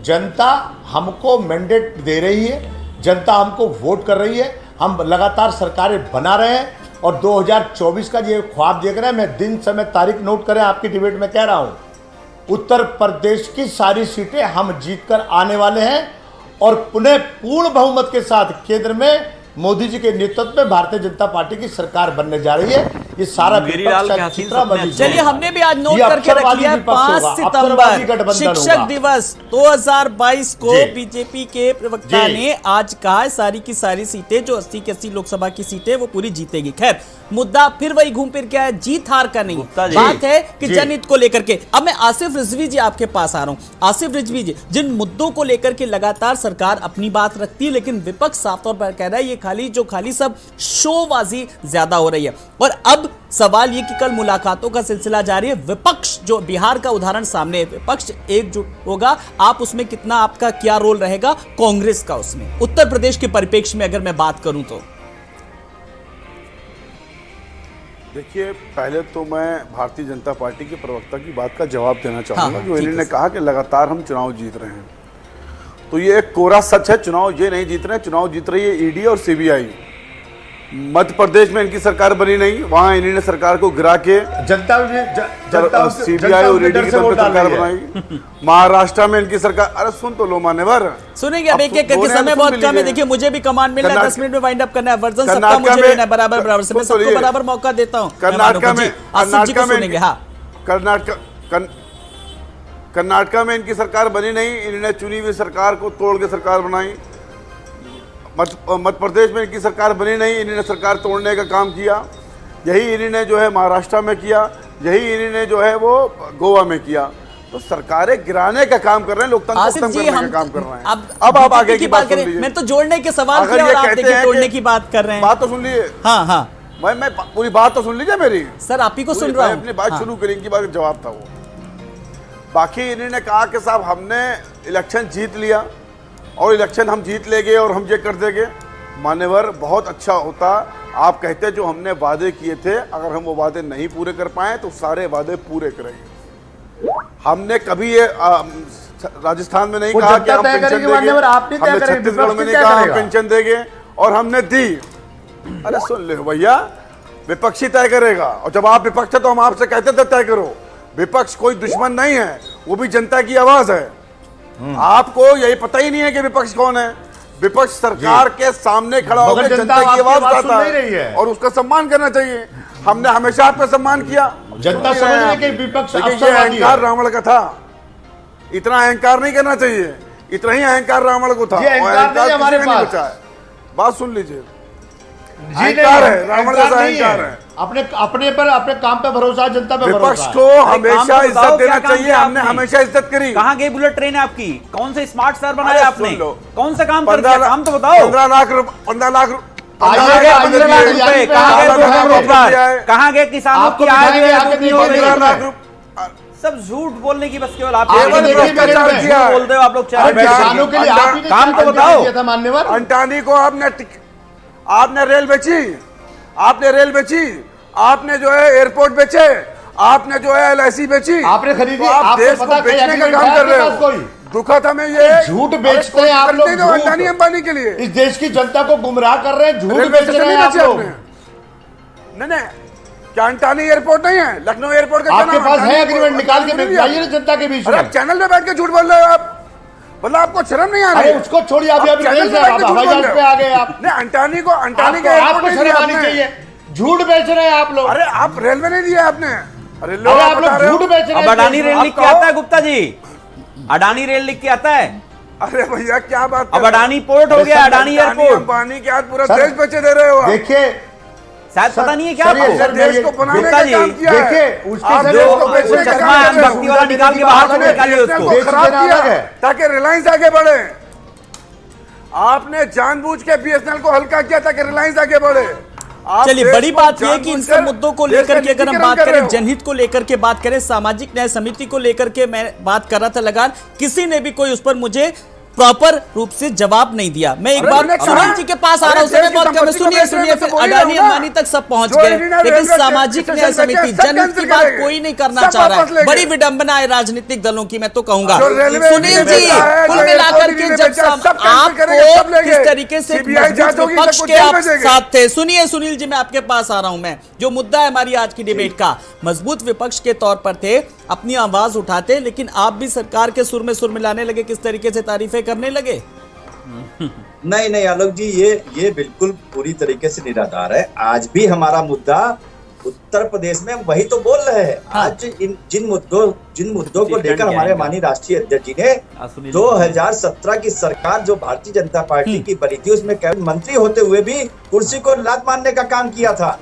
जनता हमको मैंडेट दे रही है, जनता हमको वोट कर रही है, हम लगातार सरकारें बना रहे हैं, और 2024 का ये ख्वाब देख रहे हैं। मैं दिन समय तारीख नोट करें, आपकी डिबेट में कह रहा हूं, उत्तर प्रदेश की सारी सीटें हम जीतकर आने वाले हैं, और पुनः पूर्ण बहुमत के साथ केंद्र में मोदी जी के नेतृत्व में भारतीय जनता पार्टी की सरकार बनने जा रही है। ये सारा चलिए, हमने भी आज नोट करके रख लिया 5 सितंबर शिक्षक दिवस 2022 को बीजेपी के प्रवक्ता ने आज कहा है सारी की सारी सीटें जो 80 की 80 लोकसभा की सीटें वो पूरी जीतेगी। खैर, मुद्दा फिर वही घूम फिर के आया, जीत हार का नहीं, बात है कि जनहित को लेकर के। अब मैं आसिफ रिजवी जी आपके पास आ रहा हूं। आसिफ रिजवी जी, जिन मुद्दों को लेकर के लगातार सरकार अपनी बात रखती है, लेकिन विपक्ष साफ तौर पर कह रहा है ये खाली सब शोबाजी ज्यादा हो रही है। और अब सवाल ये कि कल मुलाकातों का सिलसिला जारी है, विपक्ष जो बिहार का उदाहरण सामने है, विपक्ष एकजुट होगा, आप उसमें कितना, आपका क्या रोल रहेगा कांग्रेस का उसमें, उत्तर प्रदेश के परिप्रेक्ष्य में अगर मैं बात करूं तो? देखिए, पहले तो मैं भारतीय जनता पार्टी के प्रवक्ता की बात का जवाब देना चाहूंगा, जो इन्होंने कहा कि लगातार हम चुनाव जीत रहे हैं। तो ये एक कोरा सच है, चुनाव ये नहीं जीत रहे हैं, चुनाव जीत रही है ईडी और सीबीआई। मध्य प्रदेश में इनकी सरकार बनी नहीं, वहां इन्होंने सरकार को गिरा के जनता सीबीआई और ईडी की सरकार बनाई। महाराष्ट्र में इनकी सरकार, अरे सुन तो लो मान्यवर, सुनेंगे अब एक एक करके, समय बहुत कम है। देखिए, मुझे भी कमांड मिल रहा है, 10 मिनट में वाइंड अप करना है, वर्जन सबका मुझे लेना है बराबर से, मैं सबको बराबर मौका देता हूं। कर्नाटका में कर्नाटका में इनकी सरकार बनी नहीं, इन्होंने चुनी हुई सरकार को तोड़ के सरकार बनाई। मध्य प्रदेश में इनकी सरकार बनी नहीं, इन्होंने सरकार तोड़ने का काम किया। यही इन्होंने जो है महाराष्ट्र में किया, यही इन्होंने जो है वो गोवा में किया। तो सरकारें गिराने का काम कर रहे हैं, लोकतंत्र को खत्म करने का काम कर रहे हैं। अब आप आगे की बात करें, मैं तो जोड़ने के सवाल किया और आप देखिए तोड़ने की बात कर रहे हैं। बात तो सुन लीजिए। हाँ, मैं पूरी बात तो सुन लीजिए मेरी। सर, आप ही को सुन रहा हूं, अपनी बात शुरू करें, इनकी बात जवाब था वो। बाकी इन्होंने कहा कि साहब हमने इलेक्शन जीत लिया और इलेक्शन हम जीत लेंगे और हम ये कर देंगे। मान्यवर, बहुत अच्छा होता आप कहते जो हमने वादे किए थे, अगर हम वो वादे नहीं पूरे कर पाए तो सारे वादे पूरे करेंगे। हमने कभी ये राजस्थान में नहीं कहा कि हम पेंशन देंगे, हमने छत्तीसगढ़ में नहीं कहा हम पेंशन देंगे और हमने दी। अरे सुन ले भैया, विपक्षी तय करेगा, और जब आप विपक्ष है तो हम आपसे कहते थे तय करो। विपक्ष कोई दुश्मन नहीं है, वो भी जनता की आवाज है। आपको यही पता ही नहीं है कि विपक्ष कौन है। विपक्ष सरकार के सामने खड़ा होकर जनता की आवाज उठाता है और उसका सम्मान करना चाहिए। हमने हमेशा आप पे सम्मान किया। जनता समझ रही है कि विपक्ष ये अहंकार रावण का था, इतना अहंकार नहीं करना चाहिए। इतना ही अहंकार रावण को था, अहंकार हमारे पास बचा है। बात सुन लीजिए, अहंकार है, रावण जैसा अहंकार है। अपने पर अपने काम पे भरोसा, जनता पे भरोसा। विपक्ष को हमेशा इज्जत देना चाहिए, हमने हमेशा इज्जत करी। कहाँ गई बुलेट ट्रेन है आपकी? कौन से स्मार्ट शहर बनाया आपने? कौन सा काम कर 15 दिया? काम तो बताओ। 15 लाख रुपए, 15 लाख कहाँ गए किसानों की आय? 15 लाख रुपए सब झूठ बोलने की बस केवल आप भ्रष्टाचार किया बोलते हो आप लोग। किसानों के लिए आपने काम तो बताओ। था मान्यवर। अंटानी को आपने रेल बेची, आपने रेल बेची, आपने जो है एयरपोर्ट बेचे, आपने जो है LIC बेची, आपने खरीदी। तो आप देश को बेचने का काम कर रहे हो। दुखद हमें ये झूठ बेचते हैं आप लोग, अंटानी अंबानी के लिए। इस देश की जनता को गुमराह कर रहे हैं, झूठ रेलवे बेच स्टेशन रहे नहीं हैं आप बेचे लोग। आपने? नहीं, क्या अंटानी एयरपोर्ट नहीं है? लखनऊ एयरपोर्ट का आपके पास है एग्रीमेंट, निकाल के भेजिए जनता के बीच में। चैनल पे बैठ के झूठ बोल रहे हो आप, मतलब आपको शर्म नहीं आ रही? अरे उसको छोड़िए, अभी हवाई जहाज पे आ गए आप। नहीं, अंटानी को आपको शर्म आनी चाहिए, झूठ बेच रहे हैं आप लोग। अरे आप रेलवे नहीं दिया आपने। अरे आप लोग झूठ बेच रहे हैं। अब अडानी रेल लिख के आता है गुप्ता जी, अडानी रेल लिख के आता है। अरे भैया क्या बात, अब अडानी पोर्ट हो गया, अडानी एयरपोर्ट। अंबानी के आज पूरा देश बेचे दे रहे हो। देखिए शायद पता नहीं है क्या देश को बनाने का काम किया है। देखिए उसके चश्मा भक्ति वाला निकाल के बाहर से निकालिए उसको। खराब किया ताकि रिलायंस आगे बढ़े। आपने जानबूझ के BSNL को हल्का किया ताकि रिलायंस आगे बढ़े। चलिए, बड़ी बात यह है कि इन सब मुद्दों को लेकर के अगर हम बात करें, जनहित को लेकर के बात करें, सामाजिक न्याय समिति को लेकर के मैं बात कर रहा था लगान, किसी ने भी कोई उस पर मुझे प्रॉपर रूप से जवाब नहीं दिया। मैं एक बार सुनील जी के पास आ रहा हूं, सुनिए फिर अडानी अंबानी तक सब पहुंच गए, लेकिन सामाजिक न्याय समिति जनहित की बात कोई नहीं करना चाह रहा है। बड़ी विडंबना है राजनीतिक दलों की, मैं तो कहूंगा। सुनील जी, कुल मिलाकर के जब आपको किस तरीके से विपक्ष के आप साथ थे, सुनिए सुनील जी, मैं आपके पास आ रहा हूं। मैं जो मुद्दा है हमारी आज की डिबेट का, मजबूत विपक्ष के तौर पर थे, अपनी आवाज उठाते, लेकिन आप भी सरकार के सुर में सुर मिलाने लगे, किस तरीके से तारीफें करने लगे। नहीं आलोक जी, ये बिल्कुल पूरी तरीके से निराधार है। आज भी हमारा मुद्दा उत्तर प्रदेश में वही तो बोल रहे हैं। आज जिन मुद्दों को लेकर हमारे माननीय राष्ट्रीय अध्यक्ष जी ने 2017 की सरकार जो भारतीय जनता पार्टी की बनी थी, उसमें कैबिनेट मंत्री होते हुए भी कुर्सी को लात मारने का काम किया था।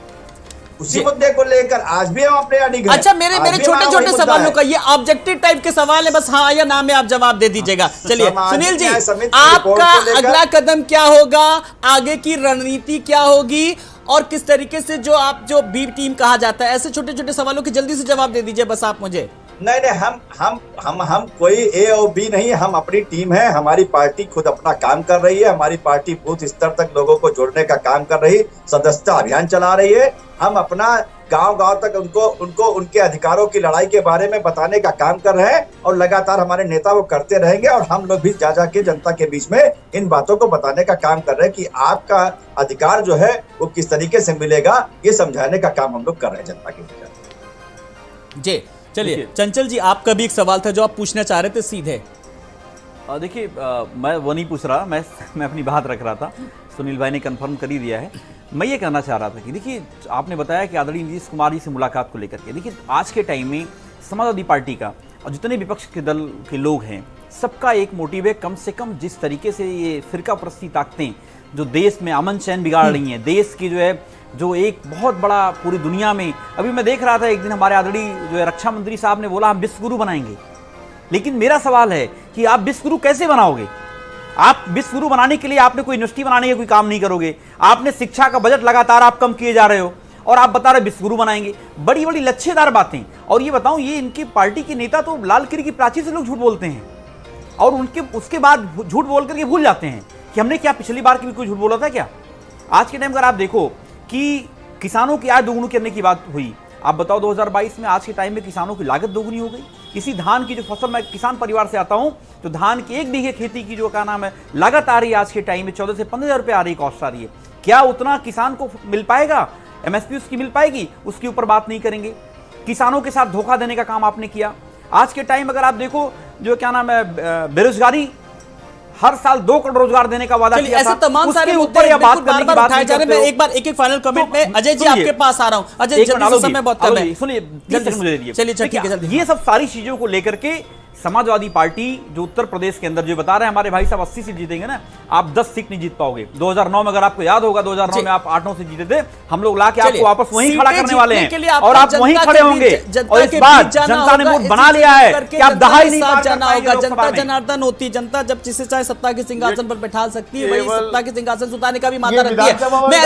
उसी मुद्दे को लेकर आज भी हम अपने अड़िग हैं। अच्छा, मेरे छोटे सवालों का ये ऑब्जेक्टिव टाइप के सवाल है, बस हाँ या ना में आप जवाब दे दीजिएगा। चलिए सुनील जी, आपका अगला कदम क्या होगा, आगे की रणनीति क्या होगी, और किस तरीके से जो बी टीम कहा जाता है, ऐसे छोटे छोटे सवालों के जल्दी से जवाब दे दीजिए बस आप मुझे। नहीं, हम कोई ए और बी नहीं, हम अपनी टीम है। हमारी पार्टी खुद अपना काम कर रही है। हमारी पार्टी बूथ स्तर तक लोगों को जोड़ने का काम कर रही, सदस्यता अभियान चला रही है। हम अपना गांव तक उनको उनके अधिकारों की लड़ाई के बारे में बताने का काम कर रहे हैं, और लगातार हमारे नेता वो करते रहेंगे। और हम लोग भी जा के जनता के बीच में इन बातों को बताने का काम कर रहे हैं कि आपका अधिकार जो है वो किस तरीके से मिलेगा, ये समझाने का काम हम लोग कर रहे हैं जनता के बीच। जी चलिए, चंचल जी, आपका भी एक सवाल था जो आप पूछना चाह रहे थे सीधे। देखिए, मैं वो नहीं पूछ रहा, मैं अपनी बात रख रहा था। सुनील भाई ने कंफर्म कर ही दिया है। मैं ये कहना चाह रहा था कि देखिए, आपने बताया कि आदरणीय नीतीश कुमार जी से मुलाकात को लेकर के, देखिए आज के टाइम में समाजवादी पार्टी का और जितने विपक्ष के दल के लोग हैं, सबका एक मोटिव है, कम से कम जिस तरीके से ये फिरका परस्ती ताकतें जो देश में अमन चैन बिगाड़ रही हैं, देश की जो एक बहुत बड़ा पूरी दुनिया में, अभी मैं देख रहा था एक दिन हमारे आदरणीय जो है रक्षा मंत्री साहब ने बोला हम विश्व गुरु बनाएंगे। लेकिन मेरा सवाल है कि आप विश्व गुरु कैसे बनाओगे? आप विश्व गुरु बनाने के लिए आपने कोई यूनिवर्सिटी बनाने का कोई काम नहीं करोगे। आपने शिक्षा का बजट लगातार आप कम किए जा रहे हो, और आप बता रहे विश्वगुरु बनाएंगे, बड़ी बड़ी लच्छेदार बातें। और ये बताऊं, ये इनकी पार्टी के नेता तो लाल किले की प्राचीर से लोग झूठ बोलते हैं और उसके बाद झूठ बोल करके भूल जाते हैं कि हमने क्या पिछली बार भी कोई झूठ बोला था क्या। आज के टाइम अगर आप देखो कि किसानों की आय दोगुनी करने की बात हुई, आप बताओ 2022 में आज के टाइम में किसानों की लागत दोगुनी हो गई। इसी धान की जो फसल, मैं किसान परिवार से आता हूं, तो धान की 1 बीघे खेती की जो क्या नाम है लागत आ रही है आज के टाइम में 14 से 15,000 रुपये आ रही, कॉस्ट आ रही है। क्या उतना किसान को मिल पाएगा, एमएसपी उसकी मिल पाएगी, उसके ऊपर बात नहीं करेंगे। किसानों के साथ धोखा देने का काम आपने किया। आज के टाइम अगर आप देखो जो क्या नाम है बेरोजगारी, हर साल 2 करोड़ रोजगार देने का वादा किया था, तमाम सारे ऊपर या बात करने की बात नहीं करते हो। मैं एक बार एक फाइनल कमेंट में अजय जी आपके पास आ रहा हूं। अजय जल्दी से, समय बहुत कम है, सुनिए 30 सेकंड मुझे दे दीजिए। चलिए ठीक है जल्दी। ये सब सारी चीजों को लेकर के समाजवादी पार्टी जो उत्तर प्रदेश के अंदर जो बता रहे हैं हमारे भाई साहब 80 सीट जीतेंगे ना, आप 10 सीट नहीं जीत पाओगे। 2009 में अगर आपको याद होगा, 2009 में आप 8-9 सीट जीते थे, हम लोग लाके आपको वापस वहीं खड़ा करने वाले हैं और आप वहीं खड़े होंगे। और इस बार जनता ने मूड बना लिया है कि आप दहाई नहीं पार कर पाएंगे। जनता जनार्दन होती है, जनता जब जिसे चाहे सत्ता के सिंहासन पर बैठा सकती है, वही सत्ता के सिंहासन सुताने का भी मादा रखती है। मैं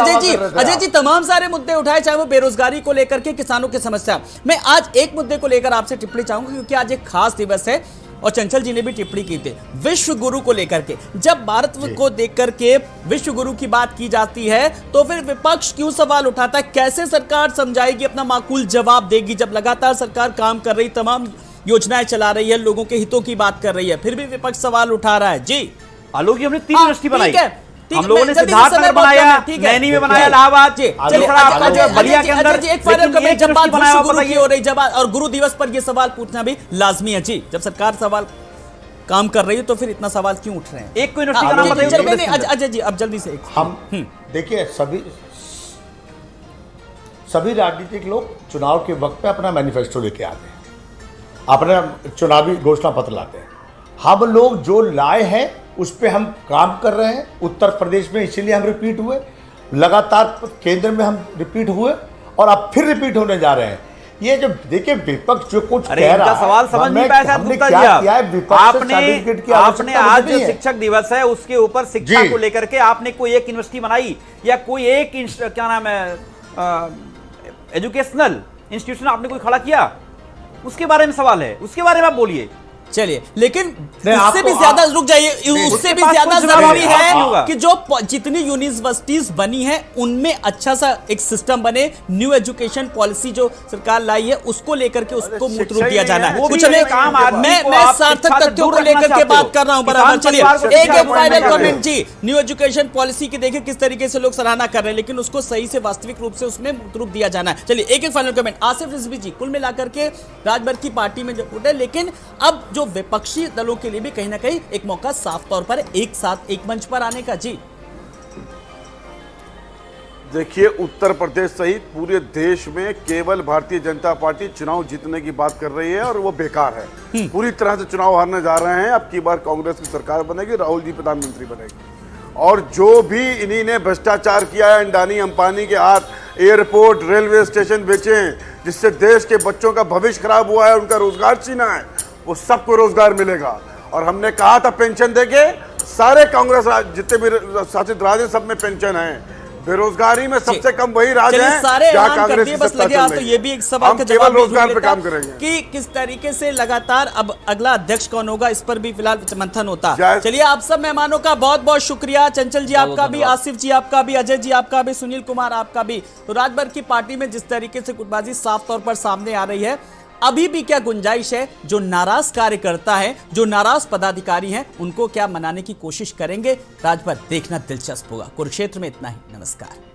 अजय जी तमाम सारे मुद्दे उठाए, चाहे वो बेरोजगारी को लेकर के, किसानों की समस्या। मैं आज एक मुद्दे को लेकर आपसे टिप्पणी चाहूंगा, क्योंकि आज एक खास दिवस है और चंचल जी ने भी टिप्पणी की थी विश्व गुरु को लेकर के। जब भारत को देख करके विश्व गुरु की बात की जाती है तो फिर विपक्ष क्यों सवाल उठाता है? कैसे सरकार समझाएगी, अपना माकूल जवाब देगी, जब लगातार सरकार काम कर रही, तमाम योजनाएं चला रही है, लोगों के हितों की बात कर रही है, फिर भी विपक्ष सवाल उठा रहा है। जी आलोक जी, हमने 3 यूनिवर्सिटी बनाई, हम लोगों ने जल्दी सिद्धार्थ समय नगर बहुत कम बनाया, है, ठीक है। नैनी में बनाया, इलाहाबाद, चलिए बलिया के अंदर एक फाइनल कमेंट, जब बात विश्व गुरु की हो रही, जब और गुरु दिवस पर यह सवाल पूछना भी लाजमी है। जी, जब सरकार सवाल काम कर रही है तो फिर इतना सवाल क्यों उठ रहे हैं? एक कोई यूनिवर्सिटी का नाम बताइए। अजय जी अब जल्दी से हम देखिए, सभी राजनीतिक लोग चुनाव के वक्त पे अपना मैनिफेस्टो लेके आते हैं, अपना चुनावी घोषणा पत्र लाते हैं। हम लोग जो लाए हैं उस पे हम काम कर रहे हैं उत्तर प्रदेश में, इसीलिए हम रिपीट हुए, लगातार केंद्र में हम रिपीट हुए और अब फिर रिपीट होने जा रहे हैं। ये जो देखिए विपक्ष जो कुछ कह रहा है, सवाल समझ नहीं पाया शायद गुप्ता जी। आपने आज जो शिक्षक दिवस है उसके ऊपर शिक्षा को लेकर के आपने कोई एक यूनिवर्सिटी बनाई या कोई एक क्या नाम है एजुकेशनल इंस्टीट्यूशन आपने कोई खड़ा किया, उसके बारे में सवाल है, उसके बारे में आप बोलिए। चलिए, लेकिन उससे भी ज्यादा रुक जाइए, उससे भी ज्यादा जरूरी है कि जो जितनी यूनिवर्सिटीज बनी है उनमें अच्छा सा एक सिस्टम बने। न्यू एजुकेशन पॉलिसी जो सरकार लाई है उसको लेकर के उसको मूर्त रूप दिया जाना है। कुछ मैं सार्थक तथ्यों को लेकर के बात कर रहा हूं बराबर। चलिए एक फाइनल कमेंट जी, न्यू एजुकेशन पॉलिसी की देखिए किस तरीके से लोग सराहना कर रहे हैं, लेकिन उसको सही से वास्तविक रूप से उसमें मूर्त रूप दिया जाना है। चलिए एक फाइनल कमेंट आसिफ रिजवी जी, कुल मिलाकर के राजभर की पार्टी में जो उठे, लेकिन अब जो विपक्षी दलों के लिए भी कहीं ना कहीं एक मौका साफ तौर पर एक साथ एक मंच पर आने का। जी देखिए, उत्तर प्रदेश सहित पूरे देश में केवल भारतीय जनता पार्टी चुनाव जीतने की बात कर रही है और वो बेकार है। पूरी तरह से चुनाव हारने जा रहे हैं। अब की बार कांग्रेस की सरकार बनेगी, राहुल जी प्रधानमंत्री बनेगी। और जो भी इन्हीं ने भ्रष्टाचार किया है, अंडानी अंबानी के हाथ एयरपोर्ट रेलवे स्टेशन बेचे हैं, जिससे देश के बच्चों का भविष्य खराब हुआ है, उनका रोजगार छीना है, वो सबको रोजगार मिलेगा। और हमने कहा था पेंशन देके, सारे कांग्रेस जितने भी शासित राज्य सब में पेंशन है। बेरोजगारी में सबसे कम वही राज्य है जहां कांग्रेस की सत्ता चल रही है। तो ये भी एक सवाल का जवाब रोजगार पे काम करेंगे कि किस तरीके से लगातार अब अगला अध्यक्ष कौन होगा, इस पर भी फिलहाल मंथन होता है। चलिए आप सब मेहमानों का बहुत बहुत शुक्रिया। चंचल जी आपका भी, आसिफ जी आपका भी, अजय जी आपका भी, सुनील कुमार आपका भी। तो राजभर की पार्टी में जिस तरीके से गुटबाजी साफ तौर पर सामने आ रही है, अभी भी क्या गुंजाइश है? जो नाराज कार्यकर्ता है, जो नाराज पदाधिकारी हैं, उनको क्या मनाने की कोशिश करेंगे राजभर, देखना दिलचस्प होगा। कुरुक्षेत्र में इतना ही, नमस्कार।